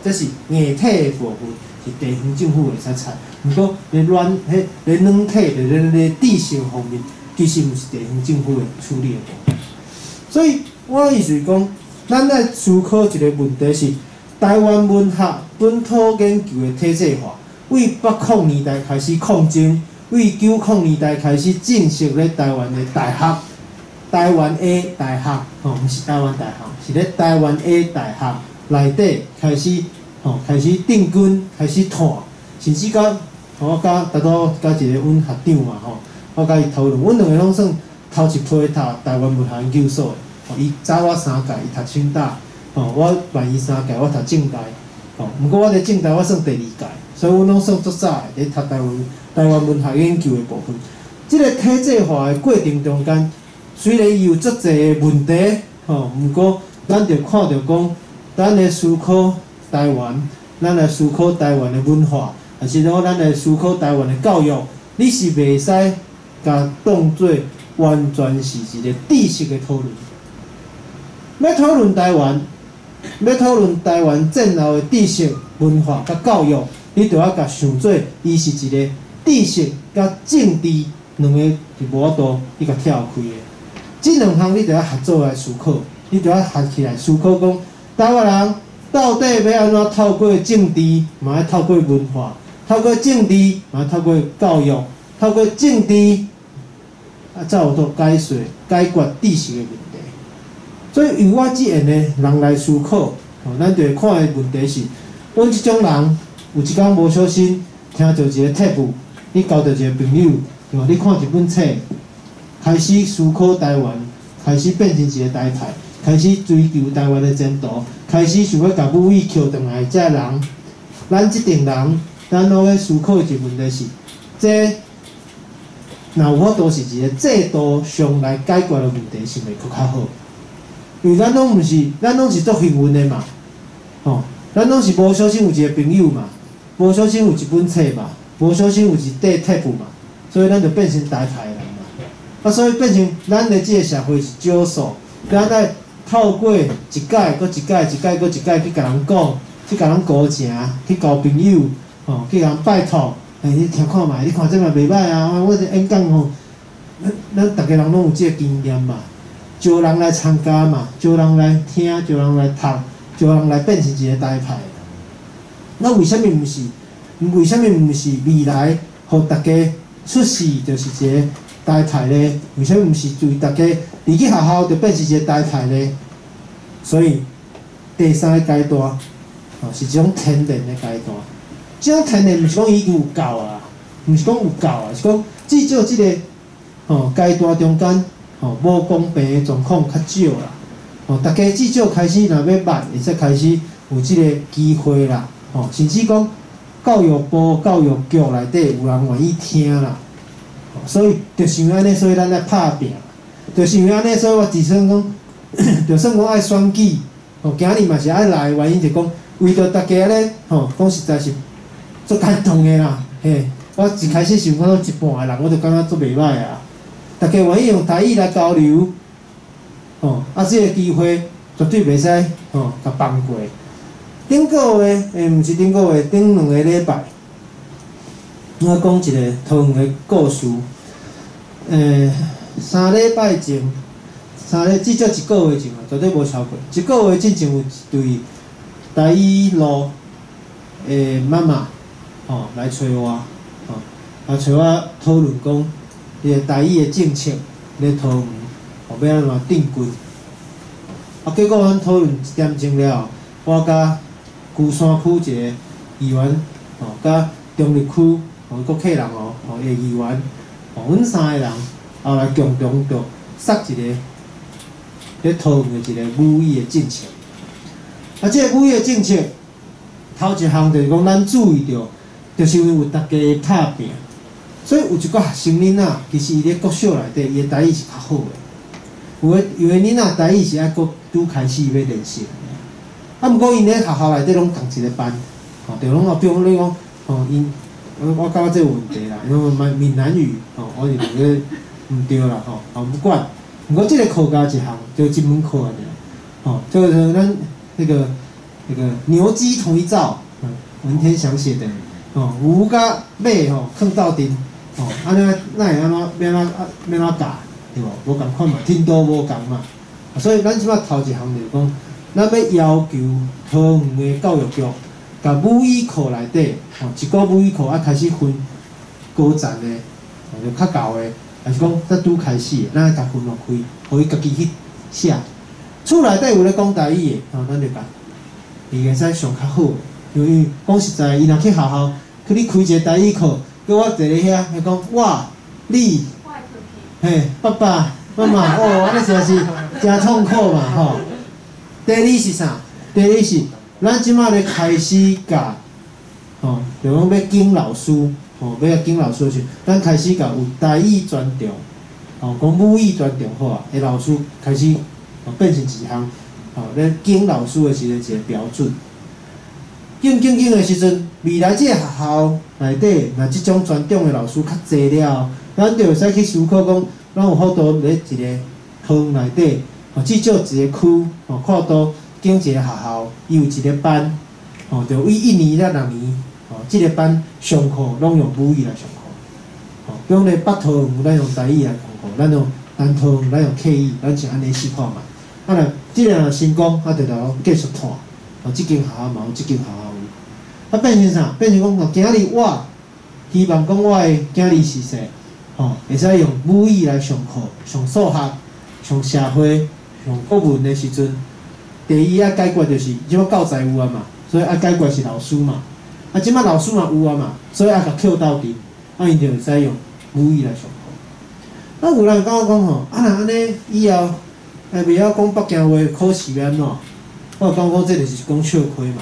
这是硬体的部分是地方政府会使采。毋过咧软体咧知识方面，其实毋是地方政府会处理的部分。所以我意思是讲，咱来思考一个问题是，台湾文学本土研究的体制化，为80年代开始抗争。为90年代开始正式咧台湾的大学，台湾的大学，毋是台湾大学，是咧台湾的大学内底开始定军，开始探，甚至我甲一个阮学长嘛我甲伊讨论，阮两个拢算头一批读台湾文学研究所的，伊早我3届，伊读清大，我晚伊3届，我读政大，毋过我伫政大我算第2届，所以阮拢算足早的咧读台湾文学研究的部分，即个体制化的过程中间，虽然伊有足侪的问题，毋过咱着看着讲，咱来思考台湾，咱来思考台湾的文化，还是讲咱来思考台湾的教育，你是袂使甲当作完全是一个知识的讨论。要讨论台湾，要讨论台湾战后的知识、文化甲教育，你着要甲想做，伊是一个。知识甲政治两个是无法度你甲跳开的，即两项你着要合作来思考，你着要合起来思考讲，台湾人到底要安怎透过政治，嘛要透过文化，透过政治，嘛要透过教育，透过政治才有度解决知识的问题。所以由我即样的人来思考，咱着会看的问题是，阮即种人有一天无小心听到一个贴布。你交到一个朋友，对吧？你看一本册，开始思考台湾，开始变成一个台派，开始追求台湾的前途，开始想要甲武艺捡回来。这人，咱即群人，咱拢咧思考一个问题是：这若有法度是一个制度上来解决的问题，是袂佫较好？因为咱拢是做幸运的嘛，咱拢是无小心有一个朋友嘛，无小心有一本册嘛。无小心有一块贴布嘛，所以咱就变成台派人嘛。所以变成咱的即个社会是少数，咱来透过一届、搁一届、一届、搁一届去甲人讲，去甲人高情，去交朋友，去甲人拜托，你听看卖，你看这嘛袂歹啊！我这演讲咱逐个人拢有即个经验嘛。招人来参加嘛，招人来听，招人来读，招人来变成一个台派。那为什么毋是？为什么毋是未来，互大家出世就是一个台派呢？为什么毋是为大家入去学校就变成一个台派呢？所以第三个阶段，是一种天然的阶段。这种天然毋是讲已经有够啊，毋是讲有够啊，是讲至少即个阶段中间，无公平的状况较少啦。大家至少开始若要捌，会使开始有即个机会啦。甚至讲教育部、教育局内底有人愿意听啦。所以就是因为安尼，所以咱来拍拼。就是因为安尼，所以我就算讲，就算讲爱选举，今日嘛是爱来，原因就讲为着大家咧，讲实在是足感动的啦。嘿，我一开始想看到一半的人，我就感觉足袂歹啊。大家愿意用台语来交流，即个机会绝对袂使甲放过。顶个月，毋是顶个月，顶2个礼拜，我讲一个桃园的故事。3礼拜前，至少1个月前啊，绝对无超过。1个月之前有一对台语路的妈妈，来找我，来找我讨论讲，伊个台语的政策咧桃园，要安怎定规。结果阮讨论1点钟了后，我甲龟山区一个议员，甲中立区国客人的议员，阮3个人后来共同着设一个咧讨论的一个母语的政策。即个母语的政策，头一项就是讲咱注意着，就是因为有大家的拍拼，所以有一个学生囡仔，其实伊咧国小内底，伊的台语是较好的。有的囡仔台语是爱国拄开始要练习。毋过因咧学校内底拢同一个班，就拢比如你讲，因我感觉这有问题啦，因为闽南语，我是觉得毋对啦，不管。毋过即个课加一项，就一门课尔，就是咱那个牛鸡同一灶，文天祥写的，牛甲马放斗阵，安尼哪会安怎要教，对无？无共款嘛，天道无共嘛，所以咱即摆头一项就是讲。咱要要求桃园的教育局，甲母语课内底，一个母语课开始分高层的，就较厚的，还是讲才拄开始的，咱甲分落开，互伊家己去写。厝内底有咧讲台语的，咱就甲伊会使上较好的，因为讲实在，伊若去学校，去你开一个台语课，叫我坐咧遐，伊讲我、你，嘿，爸爸、妈妈，安尼实在是真痛苦嘛，第二是啥？第二是咱即马咧开始教，就讲要敬老师，要敬老师时，咱开始教有台语尊重，讲母语尊重好啊，诶老师开始变成一项，咧敬老师的时阵一个标准。敬的时阵，未来即个学校内底，若即种尊重的老师较济了，咱就会使去思考讲，咱有好多咧一个校内底。至少一个区，看到经一个学校，伊有一个班，就为1年到2年，即个班上课拢用母语来上课，比如咧北桃园咱用台语来上课，咱用南桃园咱用客语，咱是安尼试看嘛。若即个若成功，就继续看，即间学校嘛有，即间学校有，变成啥？变成讲，今日我希望讲我的囝儿是说，会使用母语来上课，上数学，上社会。用国文的时阵，第一要解决就是即摆教材有啊嘛，所以要解决是老师嘛。即摆老师嘛有啊嘛，所以要甲扣到底，因就会使用母语来上课。有人甲我讲若安尼以后，袂晓讲北京话考试要安怎？我讲这就是讲笑亏嘛，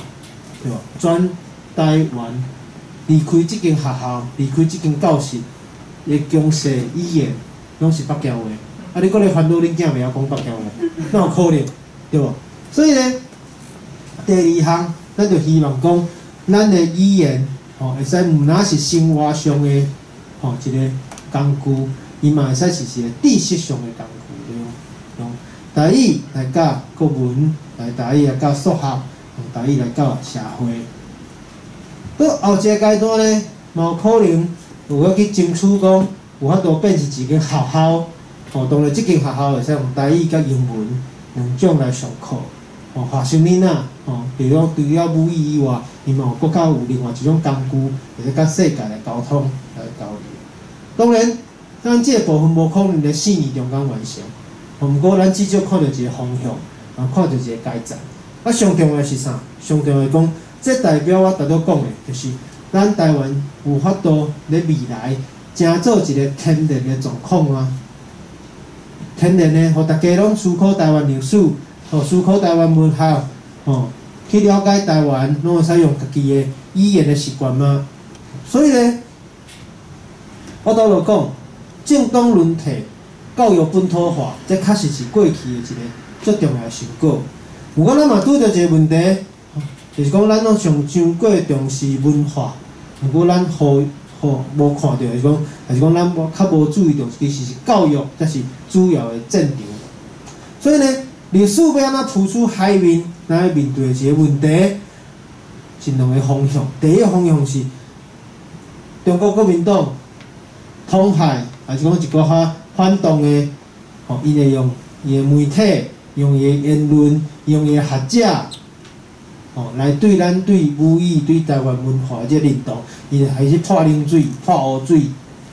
对吧？全台湾离开即间学校，离开即间教室的强势语言，拢是北京话。你搁咧烦恼恁囝袂晓讲北京话，哪有可能，对无？所以咧，第二项，咱就希望讲，咱的语言，会使毋若是生活上的，一个工具，伊嘛会使是一个知识上的工具，对无？用台语来教国文，台语来教数学，用台语来教社会。到后一个阶段咧，嘛有可能有要去争取讲，有法度变成一个学校。当然即间学校会使用台语甲英文两种来上课。学生囡仔除了母语以外，伊嘛有较有另外一种工具，会使甲世界来沟通来交流。当然，咱即个部分无可能咧4年中间完成，毋过咱至少看到一个方向，看到一个改善。上重要是啥？上重要讲，这代表我逐拄讲的，就是咱台湾有法度咧未来正做一个天然的状况啊！天然的，互大家拢思考台湾历史，思考台湾文学，去了解台湾，拢会使用家己的语言的习惯吗？所以呢，我倒落讲，政党轮替、教育本土化，这确实是过去的一个最重要的成果。不过，咱嘛拄着一个问题，就是讲咱拢上过重视文化，不过咱无看到，还是讲咱较无注意到，其实是教育才是主要的战场。所以呢，历史要安怎浮出海面，咱要面对一个问题，是两个方向。第一个方向是中国国民党统派，还是讲一个较反动的，伊会用伊的媒体。用伊的言论，用伊的学者，来对咱对母语、对台湾文化的这认同，伊就开始泼冷水、泼污水，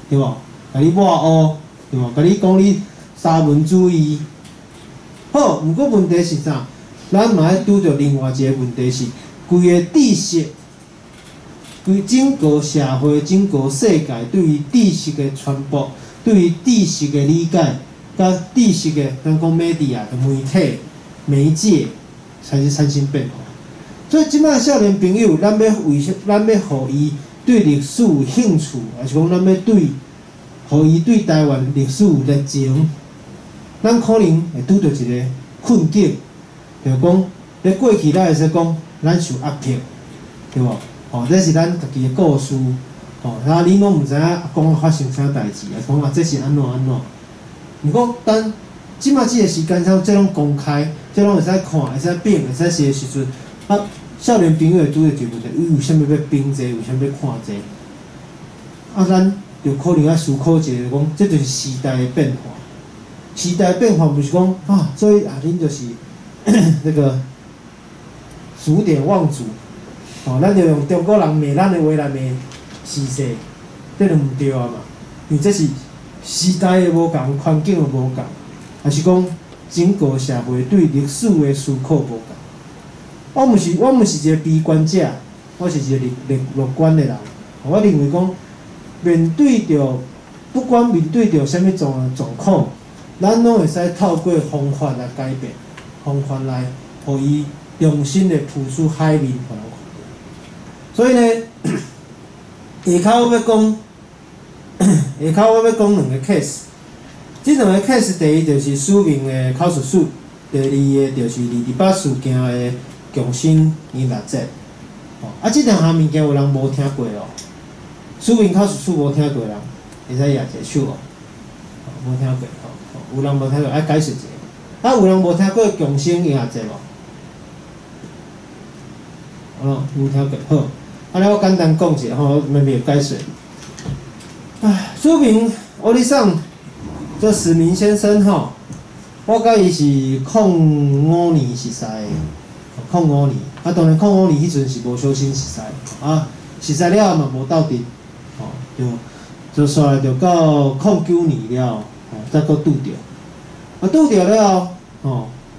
对无？甲你抹污，对无？甲你讲你沙文主义。好，毋过问题是啥？咱嘛要拄着另外一个问题是，规个知识，规整个社会、整个世界对于知识的传播，对于知识的理解。甲知识的，咱讲 media 的媒体、媒介，才是产生变化。所以即摆少年朋友，咱要互伊对历史有兴趣，还是讲咱要互伊对台湾历史有热情，咱可能会拄着一个困境，就是讲，咧过去咱会使讲，咱受压迫，对无？这是咱家己的故事，然后你拢毋知影讲发生啥代志，讲这是安怎。毋过，等即马即个时间上，这拢公开，这拢会使看，会使评，会使写的时阵，少年朋友会拄着一个问题：伊为虾米要评这？为虾米要看这？咱就可能要思考一下，讲这就是时代的变化。时代的变化不是讲所以恁就是那个数典忘祖，咱就用中国人骂咱的话来骂时势，这就毋对啊嘛，因为这是。时代的无共，环境的无共，还是讲整个社会对历史的思考无共。我毋是一个悲观者，我是一个乐观的人。我认为讲，面对着不管面对着啥物状况，咱拢会使透过方法来改变，方法来互伊重新的浮出海面，互人看到。所以呢，下口我要讲。下口我要讲两个 case， 这两个 case 第一就是署名的考试书，第二个就是228事件的共生音乐节。这两项物件有人无听过哦，署名考试书无听过人，会使举一手哦。无听过有人无听过，爱解释一下。有人无听过共生音乐节无？无听过，好。安尼我简单讲一下我慢慢解释。署名欧里桑，这史明先生我甲伊是05年熟识的，05年。当然05年迄阵是无小心熟识，熟识了嘛无斗阵，就煞来就到09年了，才搁拄着。拄着了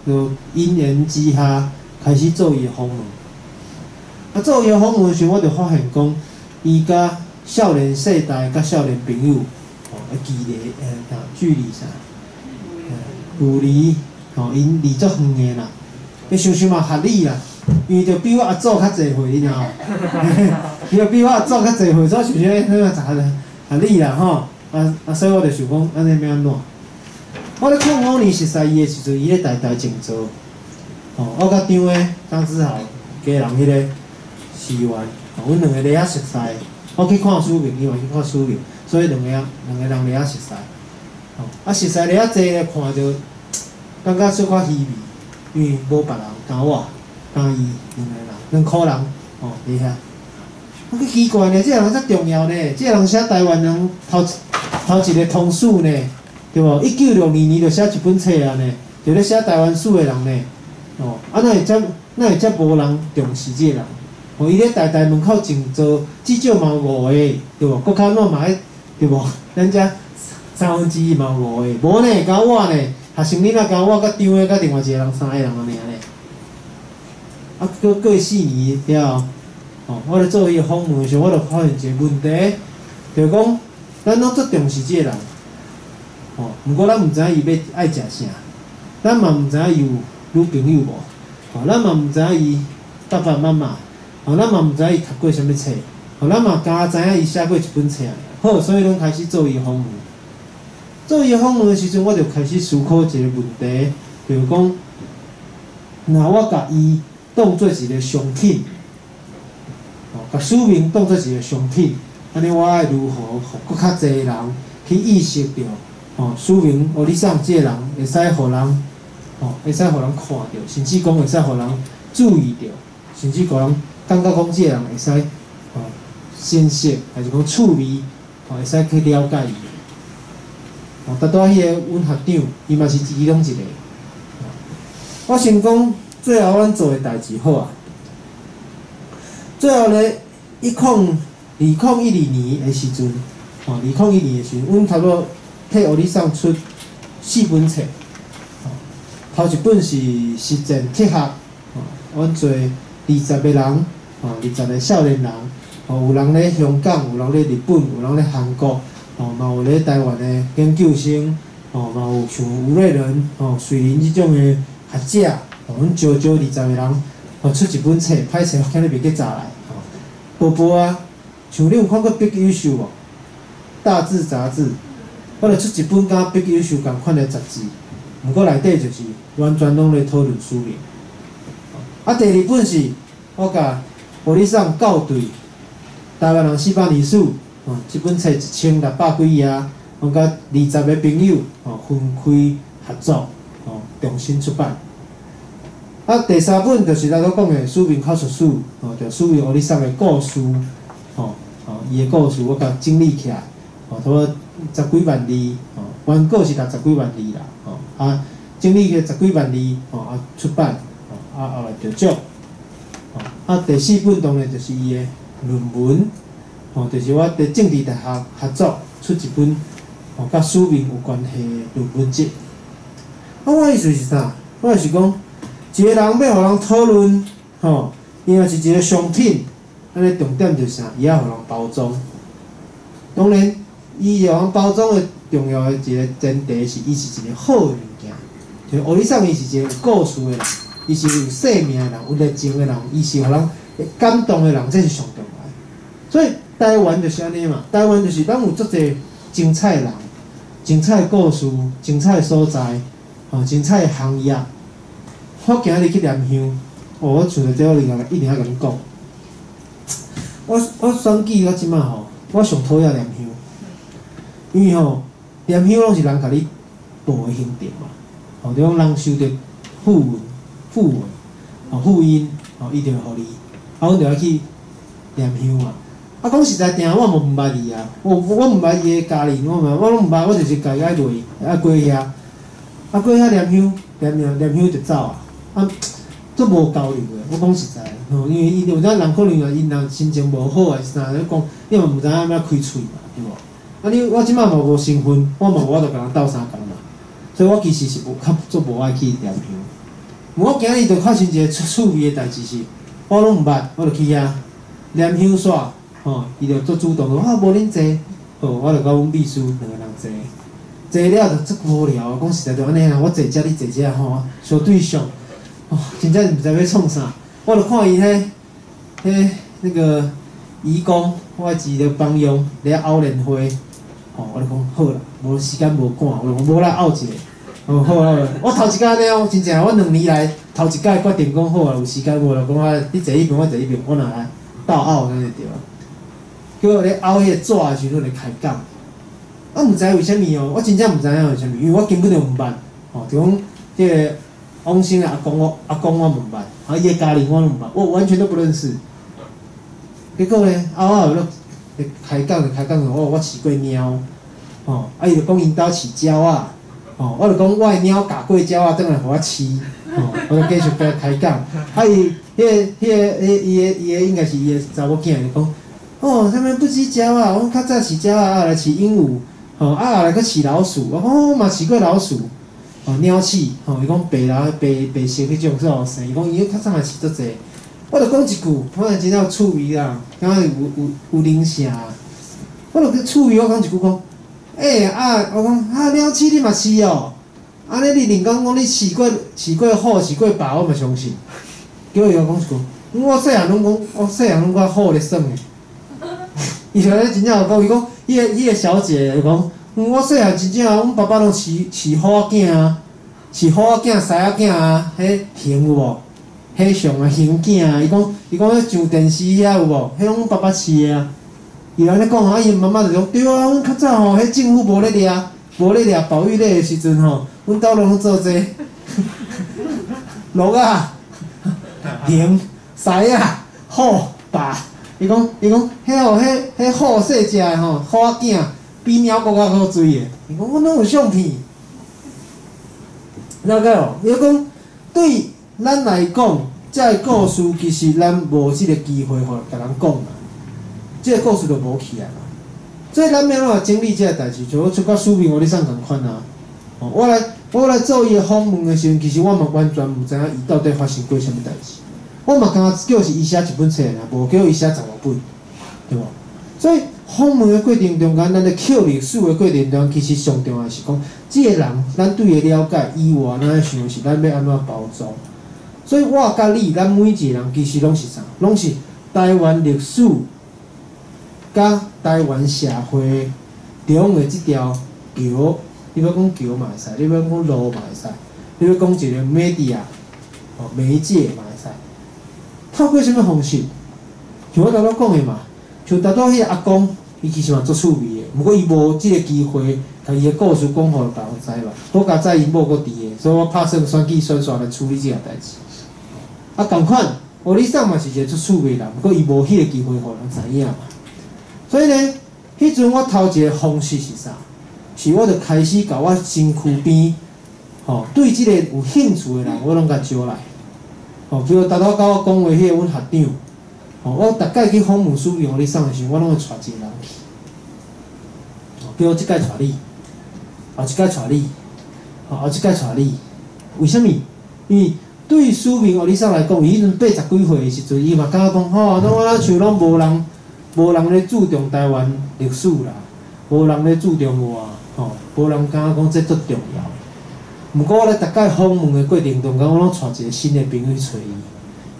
就因缘之下开始做伊的访问。做伊的访问时，我就发现讲，伊甲少年世代甲少年朋友，距离啥？距离因离足远的啦。你想想嘛，合理啦，因为着比我阿祖较侪岁，你知影？伊着比我阿祖较侪岁，所以想想迄个合理啦所以我就想讲，安尼要安怎？我咧05年熟识伊的时阵，伊咧台静州，我甲张的张志豪家人迄个士员，阮两个咧遐熟识。我去看署名，伊嘛去看署名，所以两个人咧熟识。熟识咧济咧，看着感觉小可稀微，因为无别人甲我，甲伊两个人，两可人伫遐。我去奇怪呢，这个人遮重要呢，这个人写台湾人头一个通史呢，对无？1962年就写一本册啊呢，就咧写台湾史的人呢，哦，啊哪会遮无人重视这个人？哦，伊咧台门口静坐，至少嘛有5个，对无？国口那嘛对无？咱遮2/3嘛有5个，无呢，甲我呢，学生囡仔甲我甲张的甲另外一个人3个人安尼呢。啊，过4年了，哦，我咧做伊个访问的时候，我就发现一个问题，就是讲，咱拢足重视即个人，哦，毋过咱毋知影伊要爱食啥，咱嘛毋知影伊有女朋友无，哦，咱嘛毋知影伊爸爸妈妈，哦，咱嘛毋知影伊读过啥物册，哦，咱嘛敢知影伊写过一本册尔。好，所以咱开始做伊访问。做伊访问的时阵，我就开始思考一个问题，就是讲，若我甲伊当做一个商品，哦，甲使命当做一个商品，安尼我爱如何互搁较侪人去意识到，哦，使命互你上这个人会使互人，哦，会使互人看到，甚至讲会使互人注意到，甚至互人感觉讲这个人会使，哦，欣赏，还是讲趣味，哦，会使去了解伊。哦，拄迄个阮学长，伊嘛是其中一个。我想讲，最后阮做诶代志好啊。最后咧，2012年诶时阵，哦，2012年诶时阵，阮差不多替互你送出4本册。哦，头一本是实践铁学，哦，阮做20个人，哦，20个少年人，哦，有人咧香港，有人咧日本，有人咧韩国。哦，嘛有咧台湾的研究生，哦，嘛有像吴瑞仁、哦水林即种的学者，哦，阮招20个人，哦出一本册，歹势今日袂记查来，哦，薄薄啊，像你有看过《Big 优秀》无？大志杂志，我著出一本甲《Big 优秀》共款的杂志，毋过内底就是完全拢咧讨论使命。啊，第2本是我甲互你送校对台湾人400年史。哦，即本册1600几页，我甲20个朋友哦分开合作，哦重新出版。啊，第3本就是咱所讲的使命口述史，哦，就使命互你送的故事，哦哦，伊的故事我甲整理起来，哦，差不多10几万字，哦，原稿是10几万字啦，哦啊，整理个10几万字，哦啊出版，哦啊后来就奖，哦啊第4本当然就是伊的论文。哦，就是我伫政治大学合作出一本哦，甲使命有关系的论文集。啊，我意思是啥？我是讲，一个人要互人讨论，吼，伊若是一个商品，安尼重点就是啥？伊要互人包装。当然，伊互人包装的重要的一个前提是，伊是一个好的物件。就互你送伊是一个有故事的人，伊是有生命的人，有热情的人，伊是互人感动的人，这是上重要的。所以。台湾就是安尼嘛，台湾就是咱有足侪精彩的人、精彩的故事、精彩的所在，哦，精彩的行业。我今日去念香，哦，我想着这我一定要甲你讲。我选举到即马吼，我上讨厌念香，因为吼念香拢是人甲你报的行程嘛，哦，就讲人收到富运，哦，福音，哦，伊就会互你，啊，阮就要去念香嘛。啊，讲实在定，我嘛毋捌伊啊，我毋捌伊个家人，我拢毋捌，我就是家己爱落啊过遐，啊过遐念香，念香就走啊，足无交流的。我讲实在，吼，因为伊有阵人可能因人心情无好啊，是啥？你讲你嘛毋知影要开喙嘛，对无？啊我即摆嘛无身份，我嘛无法度甲人斗相共嘛，所以我其实是足无爱去念香。我今日就发生一个趣味的代志是，我拢毋捌，我就去遐念香煞。吼，伊就做主动说，无恁坐，好，我就甲阮秘书2个人坐了就足无聊。讲实在就安尼啦，我坐遮，你坐遮吼，相对上，哦，真正毋知要创啥。我就看伊那个义工，我一个帮佣咧拗年会，哦，我就讲好啦，无时间无赶，我就讲无来拗一下。哦，好啊，我头一届安尼哦，真正我2年来头一届决定讲好啊，有时间无就讲啊，你坐一边，我坐一边，我若来斗拗安尼就对啊。叫我咧拗迄个纸的时阵咧开讲，我毋知为虾米哦，我真正毋知影为虾米，因为我根本就毋捌，哦，就讲迄个王生的阿公我毋捌，啊，伊个家人我拢毋捌，我完全都不认识。结果咧，拗咧开讲，我饲过猫，吼，啊伊就讲因兜饲鸟仔，吼，我就讲我的猫咬过鸟仔，转来互我饲，吼，我就继续甲开讲，啊伊伊个应该是伊个查某囝就讲，哦，他们不饲鸟啊，我较早饲鸟啊，来饲鹦鹉，吼，啊来去饲老鼠，我讲我嘛饲过老鼠。哦，鸟鼠，吼，伊讲白色迄种说生，伊讲伊较早也饲足济。我就讲一句，我真有趣味啦，敢若有灵性。我就去趣味，我讲一句讲，我讲鸟鼠你嘛饲哦，安尼你另讲你饲过虎，饲过豹，我嘛相信。结果伊又讲一句，我细汉拢讲，我细汉拢讲虎咧耍诶。伊就真正有讲，伊讲迄个小姐就讲。我细汉真正，阮爸爸拢饲虎仔囝啊，饲虎仔囝、狮仔囝啊，迄熊有无？迄熊啊，熊囝啊，伊讲迄上电视遐有无？迄拢阮爸爸饲的啊。伊安尼讲啊，伊妈妈就讲对啊，阮较早吼，迄政府无咧掠保育类的时阵吼，阮兜拢做这鹿啊、熊、狮仔、虎、豹。伊讲迄虎细只的吼，虎仔囝。比猫国较好追的，伊讲我拢有相片，了解哦。伊讲对咱来讲，这个故事其实咱无即个机会互甲人讲啦，这个故事就无起来啦。所以咱要怎整理这个代志，就出甲书面互你送共款啊。哦，我来做伊个访问的时阵，其实我嘛完全毋知影伊到底发生过啥物代志。我嘛刚叫是伊写一本册尔，无叫伊写15本，对无？所以访问的过程中间，咱咧捡历史的过程中，其实上重要是讲，即个人咱对伊了解以外，咱想是咱要安怎包装。所以我甲你，咱每一个人其实拢是啥？拢是台湾历史甲台湾社会中的即条桥。你要讲桥嘛会使，你要讲路嘛会使，你要讲一个媒介嘛会使。透过什么方式？像我头仔讲的嘛。像大多迄个阿公，伊其实嘛足趣味的，毋过伊无即个机会，甲伊个故事讲互大家知嘛。好佳在伊某搁伫个，所以我拍算选举宣传来处理即个代志。啊，共款，胡里桑嘛是一个足趣味人，毋过伊无迄个机会互人知影嘛。所以呢，迄阵我头一个方式是啥？是我就开始甲我身躯边，对即个有兴趣的人，我拢甲招来。比如大家甲我讲话，迄个阮学长。我逐届去访问书面互你送的时候，我拢会带一个人去。比如即届带你，后一届带你，后一届带你。为什么？因为对书面互你送来讲，伊迄阵80几岁的时阵，伊嘛感觉讲，我像拢无人咧注重台湾历史啦，无人咧注重我，无人感觉讲这足重要。毋过我咧逐届访问的过程中间，我拢带一个新的朋友去找伊。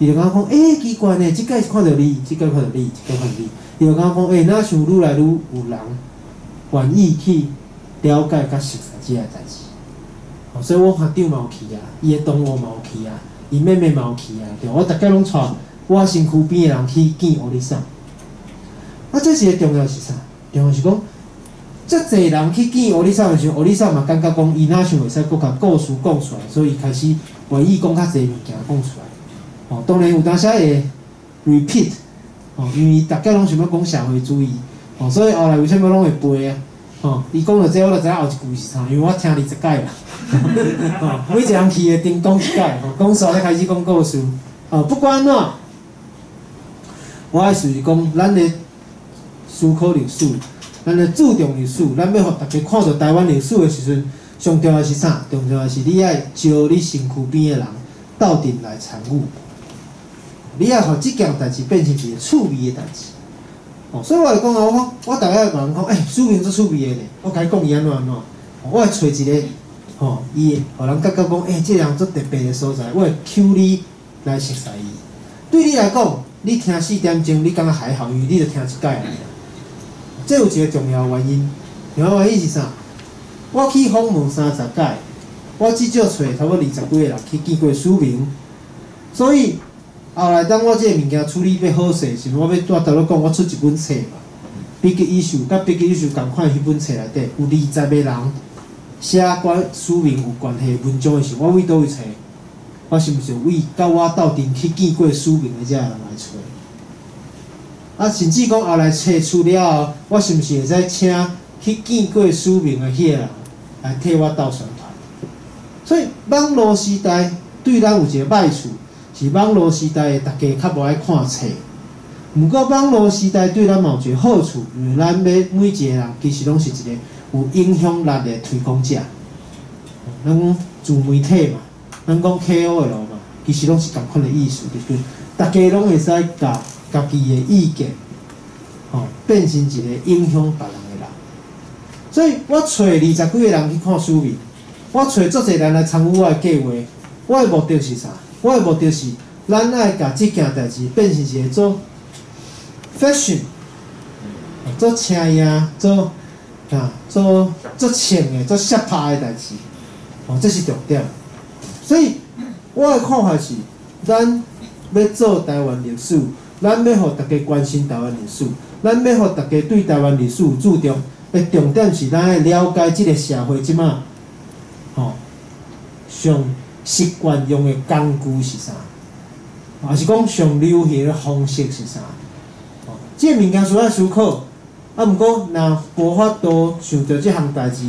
伊就甲我讲，奇怪呢，即届看到你，即届看到你，即届看到你。伊就甲我讲，哪像愈来愈有人愿意去了解甲熟悉即个代志。所以我学长嘛有去啊，伊个同学嘛有去啊，伊妹妹嘛有去啊，对。我逐届拢带我身躯边的人去见胡里桑。这是个重要是啥？重要是讲，遮侪人去见胡里桑的时候，胡里桑嘛感觉讲，伊哪想会使搁甲故事讲出来，所以伊开始愿意讲较侪物件讲出来。当然有当时会 repeat， 因为大家拢想要讲社会主义，所以后来为什么拢会背啊？伊讲到这，我就知影后一句是啥，因为我听20届啦。每一人去会顶讲一届，讲煞才开始讲故事。不管安怎，我的是讲，咱咧思考历史，咱咧注重历史，咱要互大家看到台湾历史的时阵，上重要的是啥？重要的是你爱招你身躯边的人斗阵来参与。你要互即件代志变成一个趣味的代志，所以我就讲啊，我逐个甲人讲，书面做趣味的咧，我甲伊讲伊安怎安怎，我会找一个，伊互人感觉讲，这人做特别的所在，我会抽你来熟悉伊。对你来讲，你听4点钟，你感觉还好，因为你就听一届尔。这有一个重要原因，重要原因是啥？我去访问30届，我至少找差不多20几个人去见过书面，所以。后来，当我即个物件处理要好势时，我头路讲，我出一本册嘛，笔记艺术，甲笔记艺术共款，迄本册内底有20个人写关书面有关系文章的时候，我为倒位找？我是毋是为甲我斗阵去见过书面的遮人来找？甚至讲后来册出了后，我是毋是会使请去见过署名的迄个人来替我斗宣传。所以网络时代对咱有一个歹处，是网络时代的大家较无爱看册。毋过网络时代对咱嘛有一个好处，因为咱要每一个人其实拢是一个有影响力的推广者。咱讲自媒体嘛，咱讲 KOL 嘛，其实拢是同款的意思，就是大家拢会使甲家己的意见，变成一个影响别人的人。所以我找20几个人去看署名，我找足侪人来参与我的计划。我的目的是啥？我的目的是咱爱甲即件代志变成一个做 fashion， 做车呀，做穿的、做适拍的代志。这是重点。所以我的看法是，咱要做台湾历史，咱要互大家关心台湾历史，咱要互大家对台湾历史有注重。的重点是咱要了解即个社会即马，上习惯用的工具是啥，还是讲上流行的方式是啥？即个物件需要思考。毋过若无法度想到即项代志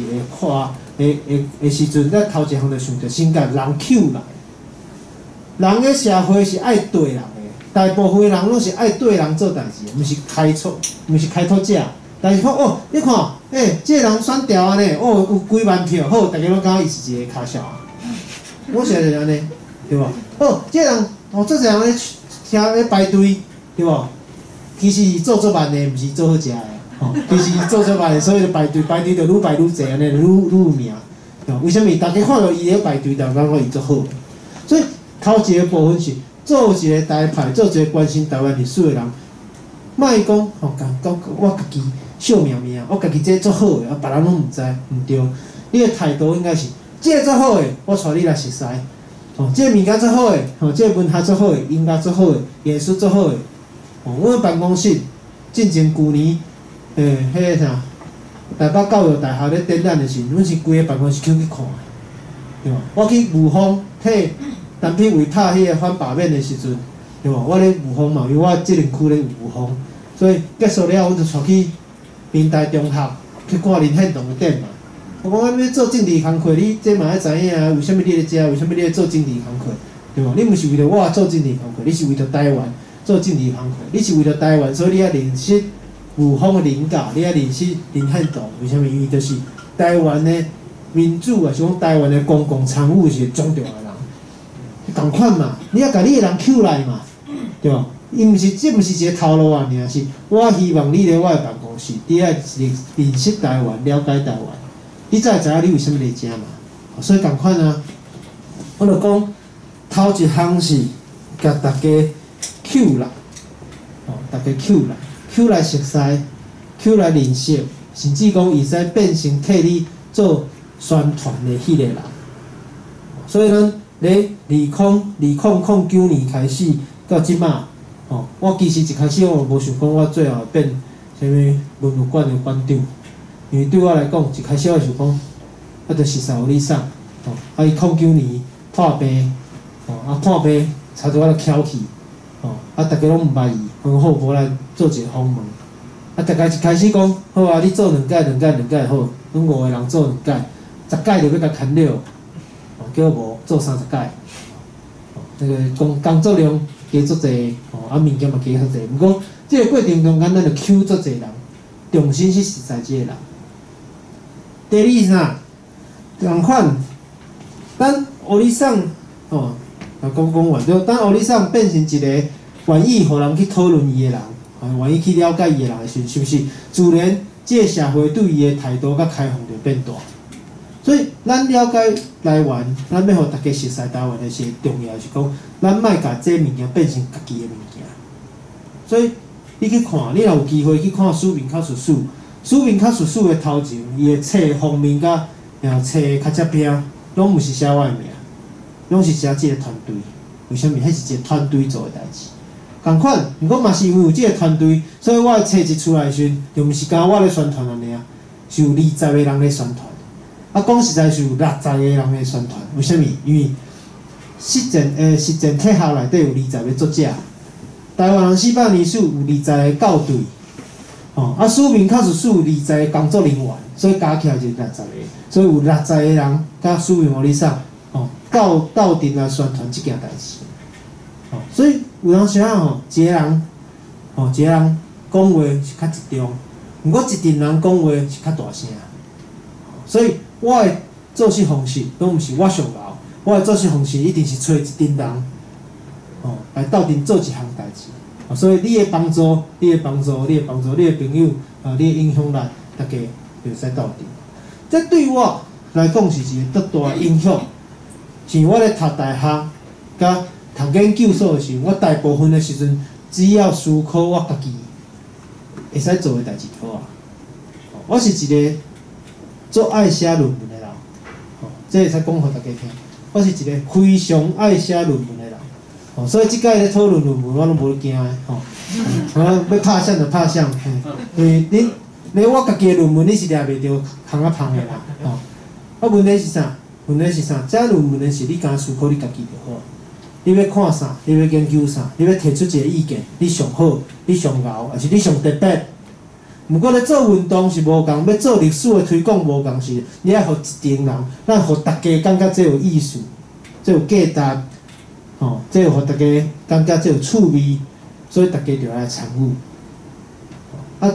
的时阵，咱头一项就想到先甲人扣来。人的社会是爱对人的，大部分人拢是爱对人做代志，毋是开拓者。但是讲你看，即个人选调安尼，有几万票，好，大家拢感觉伊是一个卡小。我是安尼，对无？即个人，做侪人咧排队，对无？其实是做慢的，毋是做好食的。其实是做慢的，所以就排队就愈排愈侪，安尼就愈有名。为什么？大家看到伊咧排队，就感觉伊做好。所以头一个部分是做一个台派，做一个关心台湾历史的人，莫讲我家己秀名名，我家己这做好的，别人拢毋知，毋对。你的态度应该是，这个做好的，我带你来熟悉。这个物件做好的，这个文学做好的，音乐做好的，艺术做好的。阮办公室进前旧年，迄个啥，台北教育大学咧展览的时，阮是规个办公室去看的，对无？我去武丰替陈品伟拍迄个反罢免的时阵，对无？我咧武丰嘛，因为我即林区咧有武丰，所以结束了，阮就带去明大中学去看林献堂的展嘛。我讲要做政治工课，你这嘛要知影啊？为什么你咧遮？为什么你咧做政治工课？对无？你毋是为了我做政治工课，你是为了台湾做政治工课。你是为了台湾，所以你要认识武丰的林教，你要认识林献堂。为什么？因为就是台湾的民主啊，是讲台湾的公共参与是重要的人。同款嘛，你要甲你的人扣来嘛，对无？伊毋是，这毋是一个头路啊，尔是我希望你来我的办公室，你爱认识台湾，了解台湾。你才会知影你为什么来遮嘛？所以同款啊，我就讲头一项是甲大家扣来，大家扣来熟悉，扣来认识，甚至讲伊使变成替你做宣传的迄个人。所以咱咧2009年开始到即马，我其实一开始我无想讲我最后变啥物文物馆的馆长。因为对我来讲，一开始我想讲，就是实有理想，伊09年破病，破病，差不多我就翘去，大家拢毋捌伊，很好，无来做一个访问，大家一开始讲，好啊，你做2届好，阮5个人做2届，10届就要甲牵了，叫无做30届，那个工作量加足济，物件嘛加足济，毋过这个过程中间，咱就抽足济人，重新去实在这个人。第二是啥？同款，咱乌里桑讲完就当乌里桑变成一个愿意互人去讨论伊的人，愿意去了解伊的人的时，是不是自然这个社会对伊的态度甲开放就变大？所以咱了解台湾，咱要互大家熟悉台湾的是重要是讲，咱莫甲这物件变成家己的物件。所以你去看，你若有机会去看署名考述史。署名较述史的头前，伊的册封面甲册的卡册边，拢毋是写我的名，拢是写即个团队。为什么？迄是一个团队做的代志。共款，毋过嘛是因为有即个团队，所以我的册一出来时阵，就毋是讲我咧宣传安尼啊，是有20个人咧宣传。讲实在是有60个人咧宣传。为什么？因为实践体系内底有20个作者，台湾人400年史有20个校对。啊，署名确实署20个工作人员，所以加起来就60个，所以有60个人甲署名互你送，斗阵来宣传即件代志。所以有当时啊一个人讲话是较集中，毋过一阵人讲话是较大声。所以我的做事方式拢毋是我上老，我的做事方式一定是找一阵人，来斗阵做一项代志。所以你的帮助，你的朋友，你的朋友，你的影响力，大家就使斗阵。这对我来讲是一个足大的影响。像我咧读大学，甲读研究所的时候，我大部分的时阵，只要思考我家己会使做的代志就好啊。我是一个足爱写论文的人，这会使讲互大家听。我是一个非常爱写论文的人。所以即摆咧讨论论文，我拢无惊的要拍相就拍相，因为你我家己的论文你是抓袂着空啊芳的啦，问题是啥？这论文的是你敢思考你家己就好。你要看啥？你要研究啥？你要提出一个意见，你上好，你上牛，还是你上特别？毋过咧做运动是无共，要做历史的推广无共是，你爱互一群人，咱互大家感觉这有意思，这有价值。这有互大家感觉这有趣味，所以大家就来参与。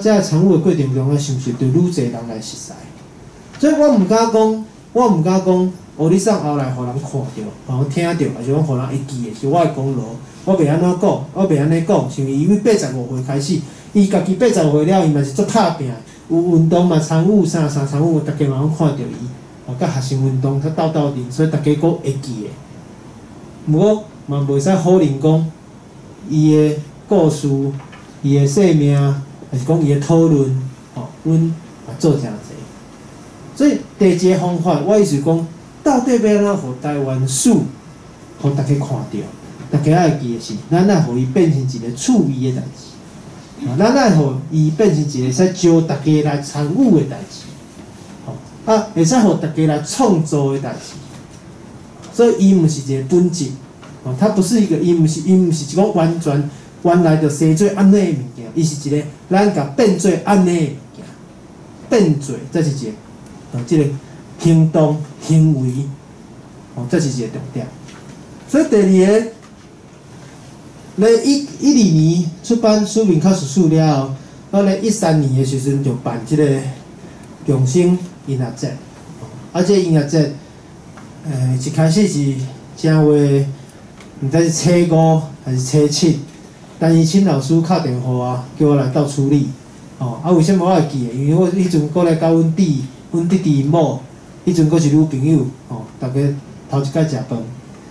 这参与的过程中，是毋是对愈侪人来熟悉？所以我毋敢讲，你送后来互人看到，互人听到，还是讲互人会记的是我的功劳。我袂安怎讲，我袂安尼讲，像伊为85岁开始，伊家己85岁了，伊嘛是足拍拼，有运动嘛参与啥参与，大家嘛拢看到伊。甲学生运动，斗阵，所以大家佫会记的。毋过，嘛袂使否认讲，伊的故事、伊的生命，还是讲伊的讨论，阮也做诚济。所以第一个方法，我意思讲，到底要安怎互台湾史，互大家看到，大家爱记的是，咱爱互伊变成一个趣味的代志，咱爱互伊变成一个使招大家来参与的代志，会使互大家来创造的代志。所以伊毋是一个本质，它不是一个，伊毋是一个完全原来就生做安尼的物件，伊是一个咱甲变做安尼的物件，变做这是一个，即个行动行为，这是一个重点。所以第二个，咧12年出版署名考试数了后，我咧13年的时阵就办即个共生音乐节，这音乐节。一开始是正月，毋知是初5还是初7，但是请老师敲电话啊，叫我来斗处理。为什么我会记的？因为我迄阵过来甲阮弟弟某，迄阵阁是女朋友，大家头一摆食饭，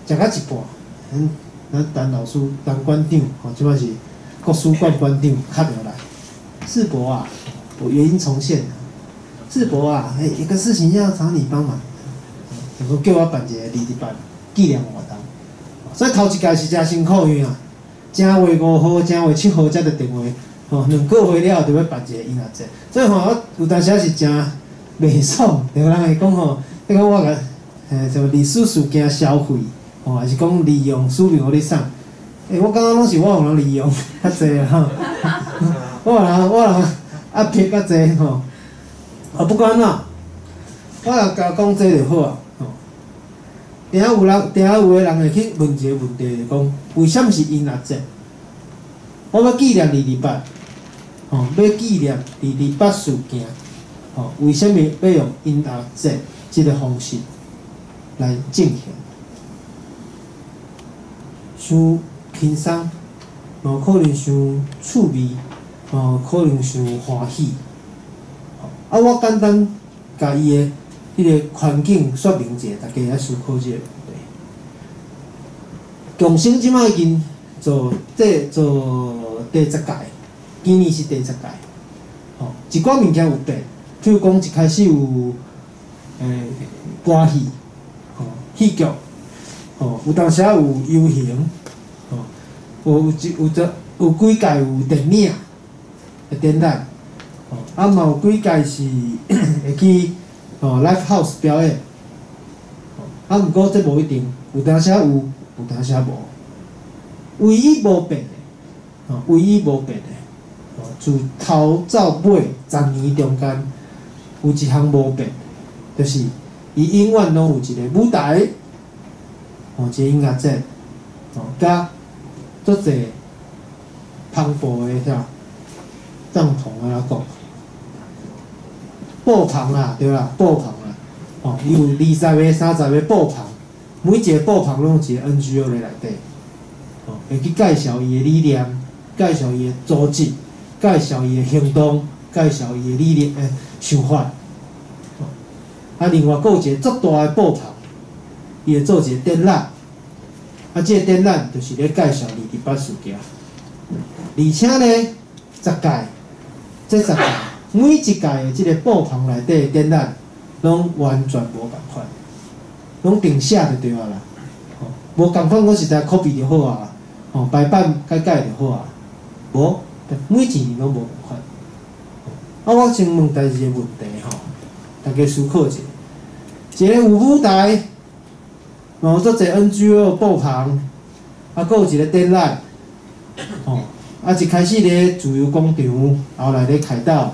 食到一半，咱陈老师、陈馆长，即摆是国史馆馆长敲电话来，世博啊，我原因重现。世博啊，有个事情要找你帮忙。就叫我办一个20班纪念活动，所以头一届是真辛苦因啊，正月5号、正月7号才着电话，2个月了后就要办一个音乐节，所以我有当时是真袂爽，有人会讲迄个我个什么历史事件消费，还是讲利用署名互你送，我感觉拢是我互人利用较济啊我人压迫较济不管啦，我若甲讲这就好啊。定有个人会去问一个问题，就讲为什么是音乐节？我要纪念28，要纪念28事件，为什么要用音乐节这个方式来进行？伤轻松，可能伤趣味，可能伤欢喜。我简单甲伊的迄个环境说明者，大家来思考这个问题。共生即摆已经做第10届，今年是第10届。一寡物件有变，譬如讲一开始有歌戏，戏剧，有当时有游行，有几届有电影的展览，嘛有几届是会去。live house 表演，毋过这无一定，有当时有当时无。唯一无变的，自头到尾10年中间有一项无变，就是伊永远拢有一个舞台，一个音乐节，甲足侪磅礴的遐帐篷啊讲，布棚啊，对啦，布棚啊，伊有20个、30个布棚，每一个布棚拢有一个 NGO 咧内底，会去介绍伊的理念，介绍伊的组织，介绍伊的行动，介绍伊的理念想法。另外，佫有一个足大的布棚，伊会做一个展览，即个展览就是咧介绍228事件，而且呢，10届，这10届每一届的即个布棚内底的展览，拢完全无共款，拢定写就对啊啦。无共款，我实在 copy 就好啊，排版改改就好啊。无，每一年拢无共款。我先问大家一个问题大家思考一下。一个有舞台，足侪 NGO 布棚，佫有一个展览，一开始咧自由广场，后来咧开导，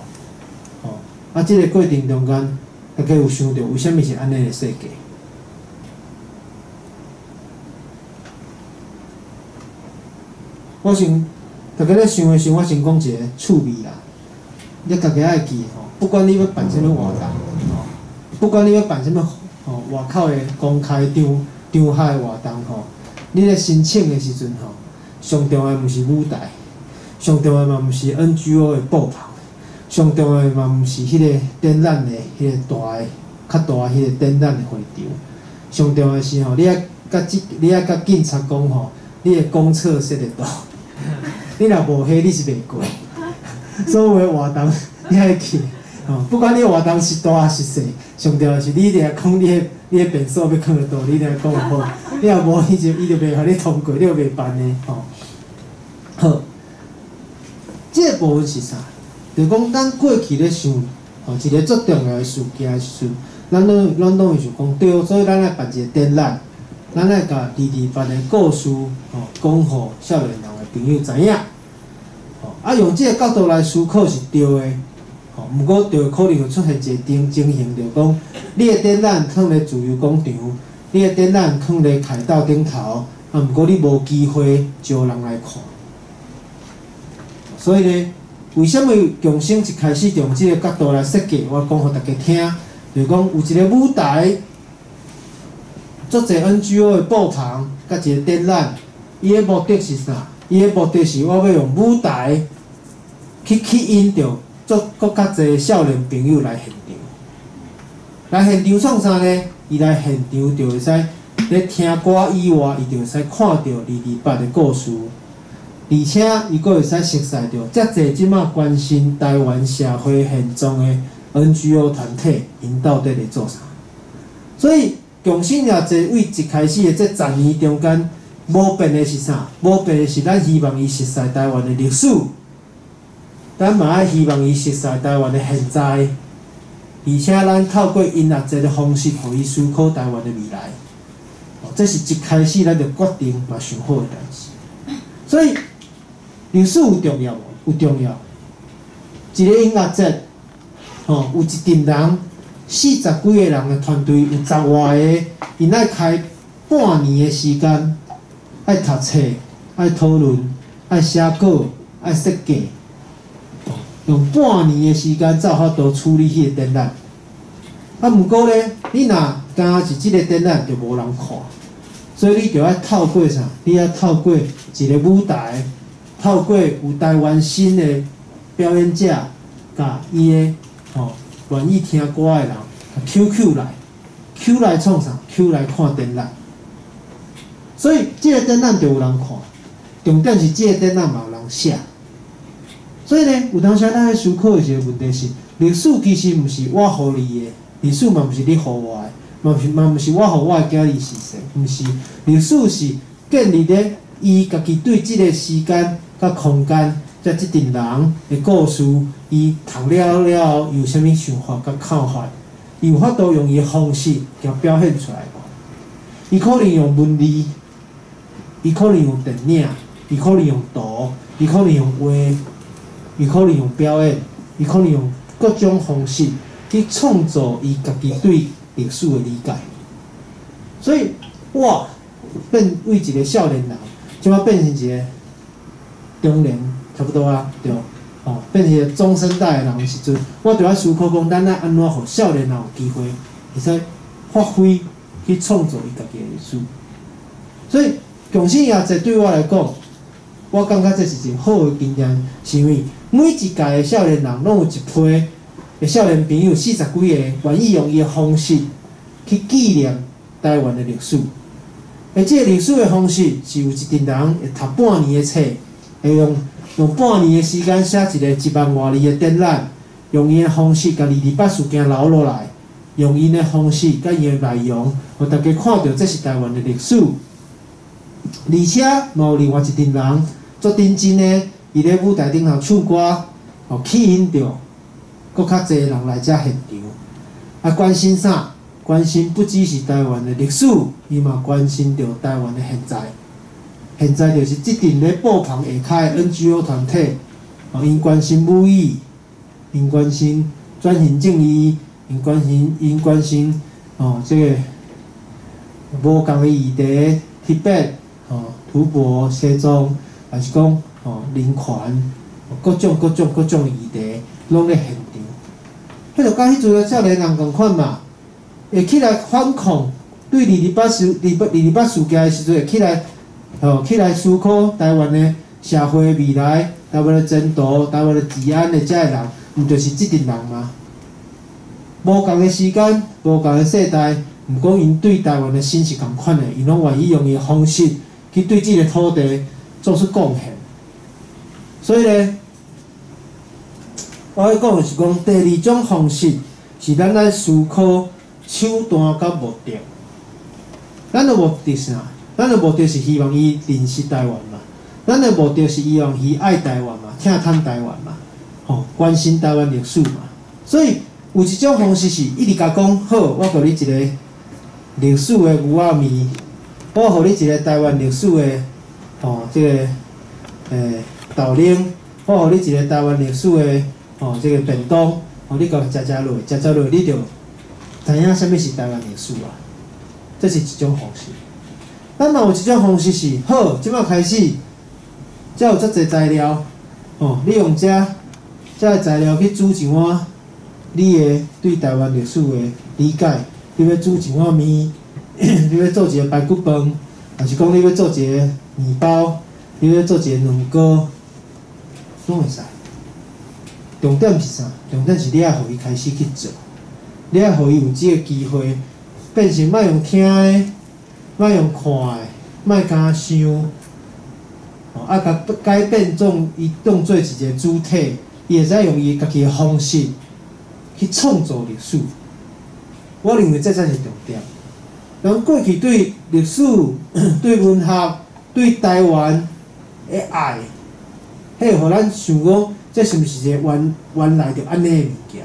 即个过程中间，大家有想到为虾米是安尼的设计？大家咧想的时候，我先讲一个趣味啦。你家己爱记不管你要办啥物活动，不管你要办啥物外口的公开场海的活动你咧申请的时阵上重要毋是舞台，上重要嘛毋是 NGO 的布棚，上重要嘛毋是迄个展览的迄个大的、较大的迄个展览的会场，上重要的是你爱甲警察讲你的公厕设得倒，你若无迄你是袂过。所有的活动你爱去，不管你活动是大还是细，上重要是你一定要讲你的便所要放得倒，你一定要讲好。你若无，伊就袂互你通过，你就袂办的好，这个部分是啥？就讲咱过去咧想一个足重要的事件的时阵，咱拢会想讲对，所以咱爱办一个展览，咱爱甲228的故事讲互少年人的朋友知影。用这个角度来思考是对的，毋过就可能会出现一个情形，就讲你的展览放咧自由广场，你的展览放咧凯道顶头，毋过你无机会招人来看。所以呢，为什么共生一开始用这个角度来设计？我讲互大家听，就讲有一个舞台，足侪 NGO 的布棚，甲一个展览，伊的目的是啥？伊的目的是我要用舞台去吸引到搁较侪少年朋友来现场。来现场创啥呢？伊来现场就会使咧听歌以外，伊就会使看到228的故事，而且伊阁会使熟悉到遮侪即马关心台湾社会现状的 NGO 团体，因到底咧做啥？所以共生也坐为一开始的这10年中间。无变的是啥？无变的是咱希望伊熟悉台湾的历史，咱嘛爱希望伊熟悉台湾的现在，而且咱透过音乐节的方式，互伊思考台湾的未来。这是一开始咱就决定嘛想好的代志。所以历史有重要无？有重要。一个音乐节，有一群人40几个人的团队，有10外个，因爱开半年的时间。爱读册，爱讨论，爱写稿，爱设计，用半年的时间才有法度处理迄个展览。毋过呢，你若干是即个展览就无人看，所以你就要透过啥？你要透过一个舞台，透过有台湾新的表演者，甲伊的愿意听歌的人，Q 来创啥 ？Q 来看展览。所以，这个展览就有人看，重点是这个展览嘛有人写。所以呢，有当时咱咧思考一个问题是：历史其实毋是我互你的，历史嘛毋是你互我的，嘛毋是我互我的囝儿是谁，毋是。历史是建立咧伊家己对这个时间、甲空间、甲即群人的故事，伊读了后有啥物想法、甲看法，伊有法度用伊的方式甲表现出来无？伊可能用文字。伊可能用电影，伊可能用图，伊可能用画，伊可能用表演，伊可能用各种方式去创造伊家己对历史的理解。所以，我变为一个少年人，即摆变成一个中年，差不多啊，对，哦，变成一个中生代的人的时阵，我就要思考讲，咱要安怎互少年人有机会，会使发挥去创造伊家己的历史。所以，共生也这对我来讲，我感觉这是一件好的经验，是因为每一届的少年人拢有一批的少年朋友，40几个愿意用伊的方式去纪念台湾的历史。而这个历史的方式是有一群人会读半年的册，会用半年的时间写一个1万多字的展览，用伊的方式甲228事件留落来，用伊的方式甲伊的内容，互大家看到这是台湾的历史。而且嘛有另外一群人足认真的，伊咧舞台顶头唱歌，吸引着搁较侪人来遮现场。啊，关心啥？关心不只是台湾的历史，伊嘛关心着台湾的现在。现在就是即阵咧布棚下开的 NGO 团体，因关心母语，因关心转型正义，因关心这个无共的议题，铁北土博、西藏，还是讲人权，各种议题，拢咧现场。迄就甲迄阵的少年人共款嘛，会起来反抗对228事件的时阵，会起来思考台湾的社会未来、台湾的前途、台湾的治安的遮个人，毋就是即群人吗？无共的时间，无共的世代，毋过因对台湾的心是共款的，因拢愿意用伊的方式去对即个土地做出贡献。所以咧，我要讲的是讲，第二种方式是咱来思考手段甲目的。咱的目的是啥？咱的目的是希望伊认识台湾嘛，咱的目的是希望伊爱台湾嘛，疼探台湾嘛，关心台湾历史嘛。所以有一种方式是一直甲讲好，我互你一个历史的牛仔面，我互你一个台湾历史的这个豆奶，我互你一个台湾历史的这个便当，你甲食落，你就知影啥物是台湾历史啊。这是一种方式。咱嘛有一种方式是好，即摆开始，才有遮侪材料，你用遮个材料去煮一碗你的对台湾历史的理解。你要煮一碗面，你要做一个排骨饭，还是讲你要做一个面包，你要做一个卵糕，拢会使。重点是啥？重点是你要互伊开始去做，你要互伊有即个机会，变成莫用听的。莫用看的，莫敢想，甲改变伊当做一个主体，伊会使用伊家己的方式去创造历史。我认为这才是重点。人过去对历史、对文学、对台湾的爱，迄互咱想讲，这是毋是一个原来就安尼的物件？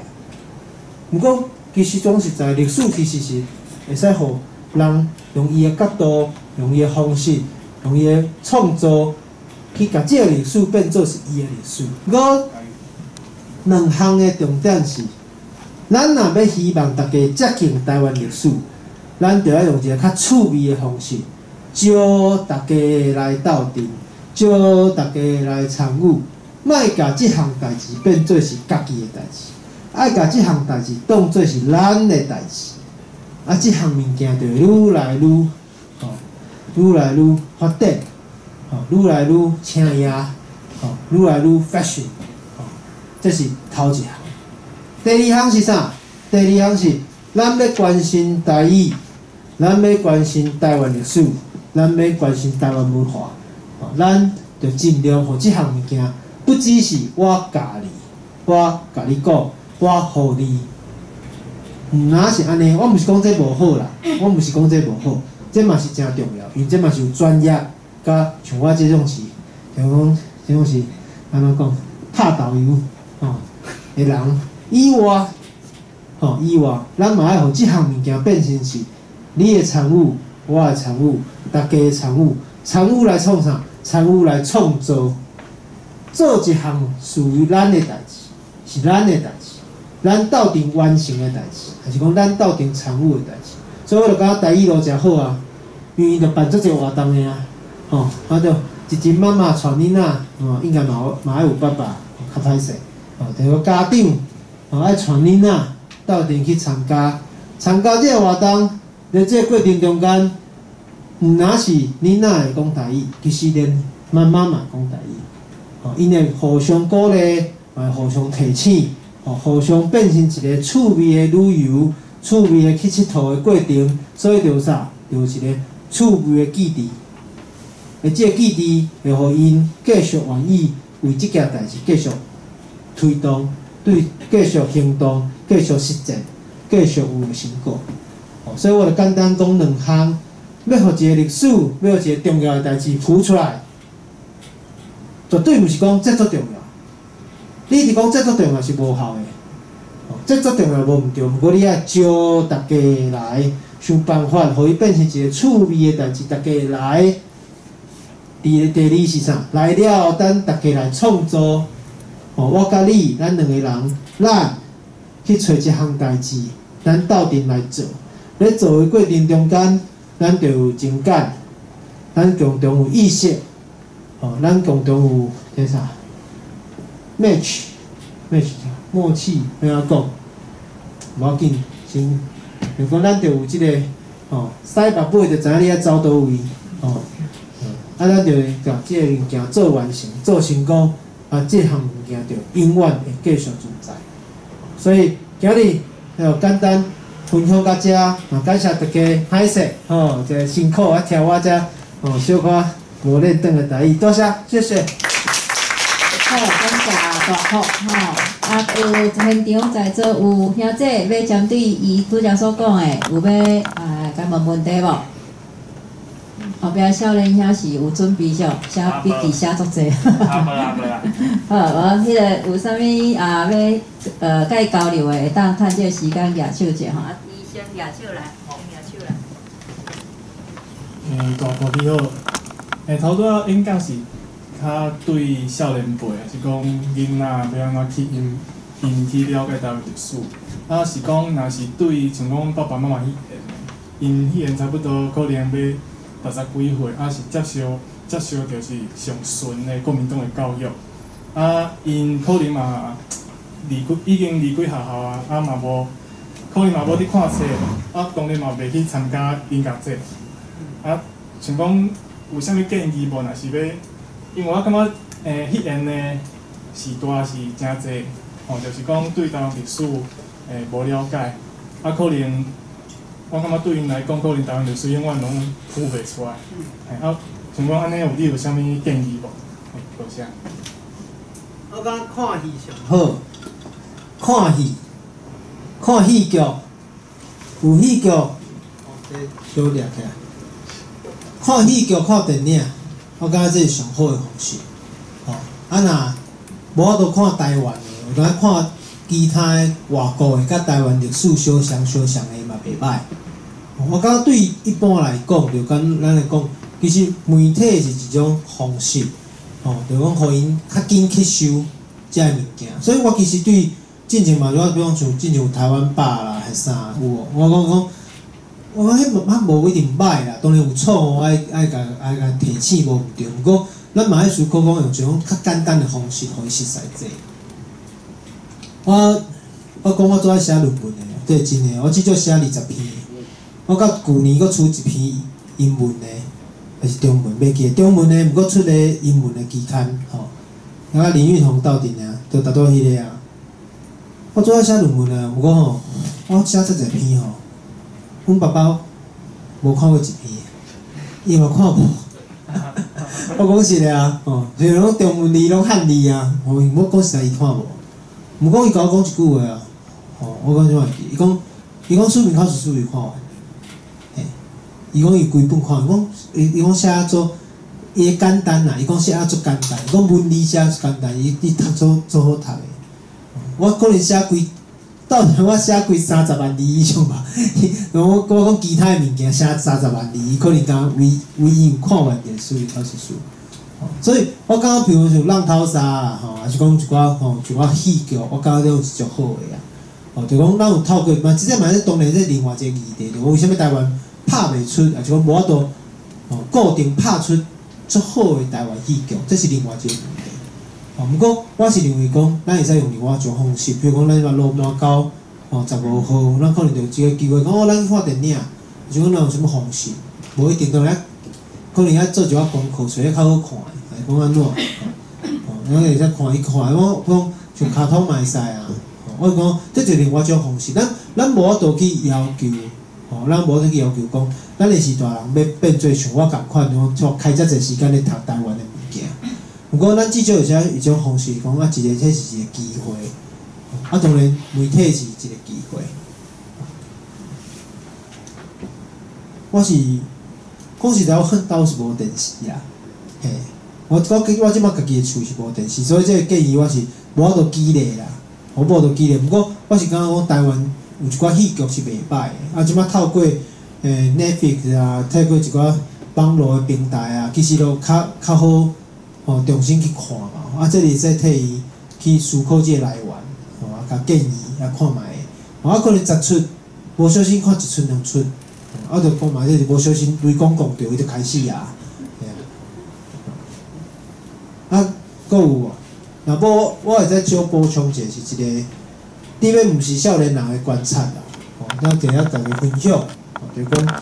毋过其实讲实在，历史其实是会使互人用伊的角度、用伊的方式、用伊的创造，去甲这个历史变做是伊的历史。我两项的重点是，咱若要希望大家接近台湾历史，咱就要用一个较趣味的方式，招大家来斗阵，招大家来参与，莫甲即项代志变做是家己的代志，爱甲即项代志当做是咱的代志。啊，即项物件就愈来愈发展，愈来愈请亚，愈来愈 fashion，这是头一项。第二项是啥？第二项是咱要关心台语，咱要关心台湾历史，咱要关心台湾文化，咱就尽量互即项物件，不只是我教你，我甲你讲，我互你。若是安尼，我毋是讲这无好啦，我毋是讲这无好，这嘛是真重要，因这嘛是有专业，甲像我这种是，像讲这种是安怎讲，拍导游的人以外，以外，咱嘛爱互即项物件变成是你的参与，我的参与，大家的参与，参与来创啥？参与来创造做一项属于咱的代志，是咱的代志，咱斗阵完成的代志，还是讲咱斗阵参与的代志。所以我就感觉台语路诚好啊，因为伊就办足侪活动的啊，吼，啊就一群妈妈带囡仔，吼，应该嘛爱有爸爸，较歹势，吼，就个家长，吼爱带囡仔斗阵去参加即个活动，在即个过程中间，毋若是囡仔会讲台语，其实连妈妈嘛讲台语，吼，因会互相鼓励，嘛互相提醒，吼，互相变成一个趣味的旅游。趣味的去佚佗的过程，所以就啥，就是一个趣味的记忆。而即个记忆会互因继续愿意为即件代志继续推动，对，继续行动，继续实践，继续有成果。所以我就简单讲两项，要互一个历史，要互一个重要的代志浮出来，绝对毋是讲这足重要。你一直讲这足重要是无效的。这足重要无毋对，毋过你爱招大家来想办法，互伊变成一个趣味的代志，大家来。第二是啥？来了，等大家来创作。我甲你，咱两个人，咱去找一项代志，咱斗阵来做。咧做的过程中间，咱就有情感，咱共同有意识，咱共同有啥 match 默契，安怎讲？无要紧，先，就讲咱着有即个驶目尾就知影你爱走倒位，咱着甲即个物件做完成、做成功，即项物件着永远会继续存在。所以今日就简单分享到遮，感谢大家歹势，就辛苦听我遮小可无练转的台语，多谢，谢谢。好，感谢大福有现场在座有兄弟要针对伊拄则所讲的，有要甲问问题无？后壁少年兄是有准备上，写笔记写足济。好啦。好，迄个有啥物要甲伊交流的，会当趁这个时间举手者吼，伊先举手来，举手来。大福你好，头拄演讲是。较对少年辈，是讲囡仔要安怎去因去了解台湾历史。是讲若是对像讲爸爸妈妈迄因迄差不多可能要60几岁，是接受就是上纯的国民党的教育。因可能嘛已经离开学校嘛无可能嘛无伫看册，当然嘛袂去参加音乐节。像讲有啥物建议无？若是要。因为我感觉，迄年的时代是真侪，就是讲对台湾历史无了解，可能我感觉对因来讲，可能台湾历史永远拢谱袂出来。像讲安尼，你有啥物建议无？多谢。我感觉看戏上好，看戏剧，有戏剧，小掠起来。看戏剧、看电影。我感觉这是上好的方式，若无法度看台湾的，我感觉看其他的外国的，甲台湾历史相像的嘛袂歹。我感觉对一般来讲，就跟咱来讲，其实媒体是一种方式，就讲互因较紧吸收遮个物件。所以我其实对进前嘛，比方像进前有台湾霸啦，还啥有无？我讲。我讲迄无一定歹啦，当然有错爱甲提醒无毋对，毋过咱嘛爱思考讲用一种较简单的方式，互伊熟悉者。我讲我做爱写论文的，这是真诶，我至少写20篇。我到旧年阁出一篇英文的，还是中文，袂记中文的，毋过出咧英文的期刊，林玉红斗阵啊，就达到迄个啊。我做爱写论文啊，毋过我写遮侪篇阮爸爸无看过一篇，伊嘛看无。我讲实个啊，就是讲中文字拢汉字啊，我讲实在伊看无。毋过伊甲我讲一句话啊，我讲啥物记？伊讲书面考试书伊看完，伊讲伊规本看完，伊讲写做伊简单啦，伊讲写足简单，伊讲文字写简单，伊读做好读的。我可能写到时我写几30万字以上吧，我讲其他物件写30万字，伊可能讲为伊有看完点书考试书，所以我感觉，譬如像浪淘沙啦，还是讲一寡一寡戏剧，我感觉都是足好诶啊。就讲咱有透过嘛，即个嘛是当然是另外一个议题，就为什么台湾拍袂出，也是讲无法度固定拍出足好诶台湾戏剧，这是另外一个问题。毋过我是认为讲，咱会使用另外一种方式，譬如讲咱话罗马到15号，咱可能就有一个机会讲咱去看电影，是讲咱有什么方式，无一定当然。可能要做一寡功课，找较好看，讲安怎？咱会使看伊看，我讲像卡通嘛会使啊。我讲这就另外一种方式，咱无法度去要求，咱无法度去要求讲，咱的是大人要变做像我共款，像开遮侪时间咧读台湾的物件。不过咱至少有一种方式，讲一个这是一个机会，当然媒体是一个机会。我是。讲实在，我很倒是无电视啦，嘿，我即摆家己的厝是无电视，所以这个建议我是无法度激励啦，我无法度激励。不过我是感觉讲台湾有一寡戏剧是袂歹的，即摆透过Netflix 啊，透过一寡网络的平台啊，其实都较好重新去看嘛。这里使替伊去思考这个来源，甲建议来看卖的。可能10出，无小心看1出2出。就讲嘛，这是无小心雷公讲着，伊就开始啊，搁有无？若无我会再少补充一个，是一个，你要毋是少年人的观察啦，咱今仔大家分享，就讲，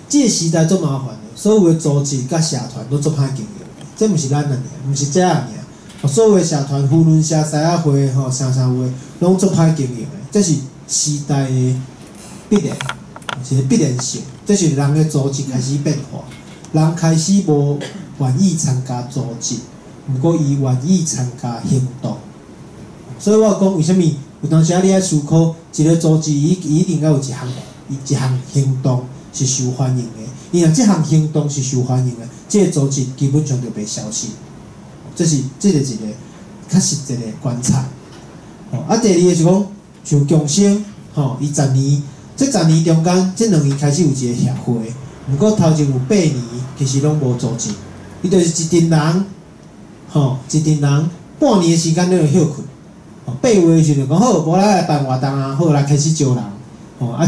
这个时代足麻烦的，所有的组织甲社团都足歹经营的，这毋是咱的尔，毋是遮尔，所有的社团、扶轮社、师仔会、啥会，拢足歹经营的，这是时代的必然。是必然性，这是人的组织开始变化，人开始无愿意参加组织，毋过伊愿意参加行动。所以我讲为虾米有当时你爱思考，一个组织伊一定要有一项行动是受欢迎的。伊若这项行动是受欢迎的，这个组织基本上就袂消失。这是一个较实际的观察。第二个是讲像共生，伊10年。这10年中间，这2年开始有一个协会，毋过头前有8年，其实拢无组织。伊就是一群人，一群人半年的时间就休困。8月的时阵讲好，无咱来办活动啊，好来开始招人，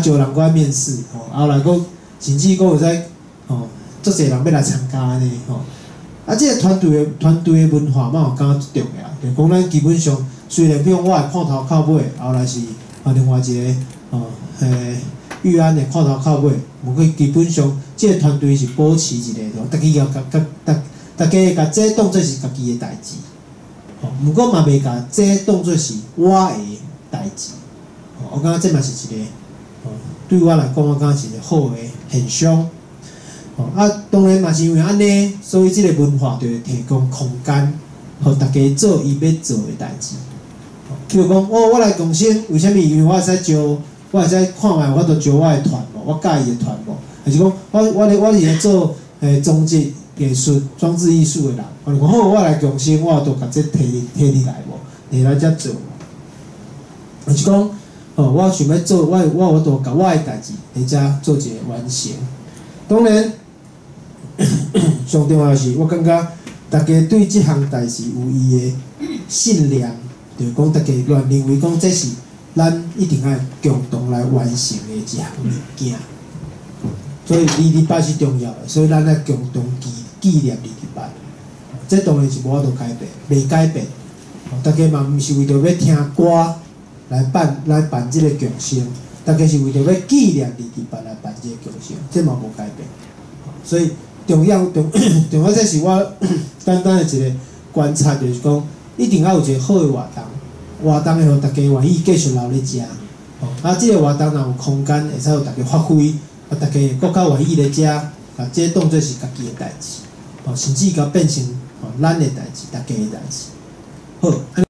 招人搁面试，后来搁甚至搁有在，足侪人要来参加安尼，这个团队的文化嘛，我感觉最重要。就讲咱基本上，虽然比如我会看头靠尾，后来是另外一个。玉安的看头靠尾，毋过基本上，这个团队是保持一个，大家要大家甲这当作是家己的代志，毋过嘛袂甲这当作是我的代志，我感觉这嘛是一个，对我来讲，我感觉是一个好的现象。当然嘛是因为安尼，所以这个文化就会提供空间，互大家做伊要做的代志。譬如讲，我来共生，为虾米？因为我会使招。我会使看卖，我都招我的团无，我介意的团无，还是讲我是咧做装置艺术、装置艺术的人，我就讲好，我来共生，我都甲这摕你来无，摕来遮做。还是讲，我想要做，我都甲我的代志伫遮做一个完成。当然，上重要的是，我感觉大家对这项代志有伊的信念，就是讲大家乱认为讲这是。咱一定要共同来完成的一项物件，所以228是重要的，所以咱要共同纪念228。这当然是无法度改变，袂改变。大家嘛毋是为着要听歌来办这个共生，大家是为着要纪念228来办这个共生，这嘛无改变。所以重要，这是我简单的一个观察，就是讲一定要有一个好的活动。活动会互大家愿意继续留咧遮，即个活动若有空间，会使互大家发挥，大家搁较愿意咧遮，把这当作是家己的代志，甚至甲变成咱的代志，大家的代志。好，安尼。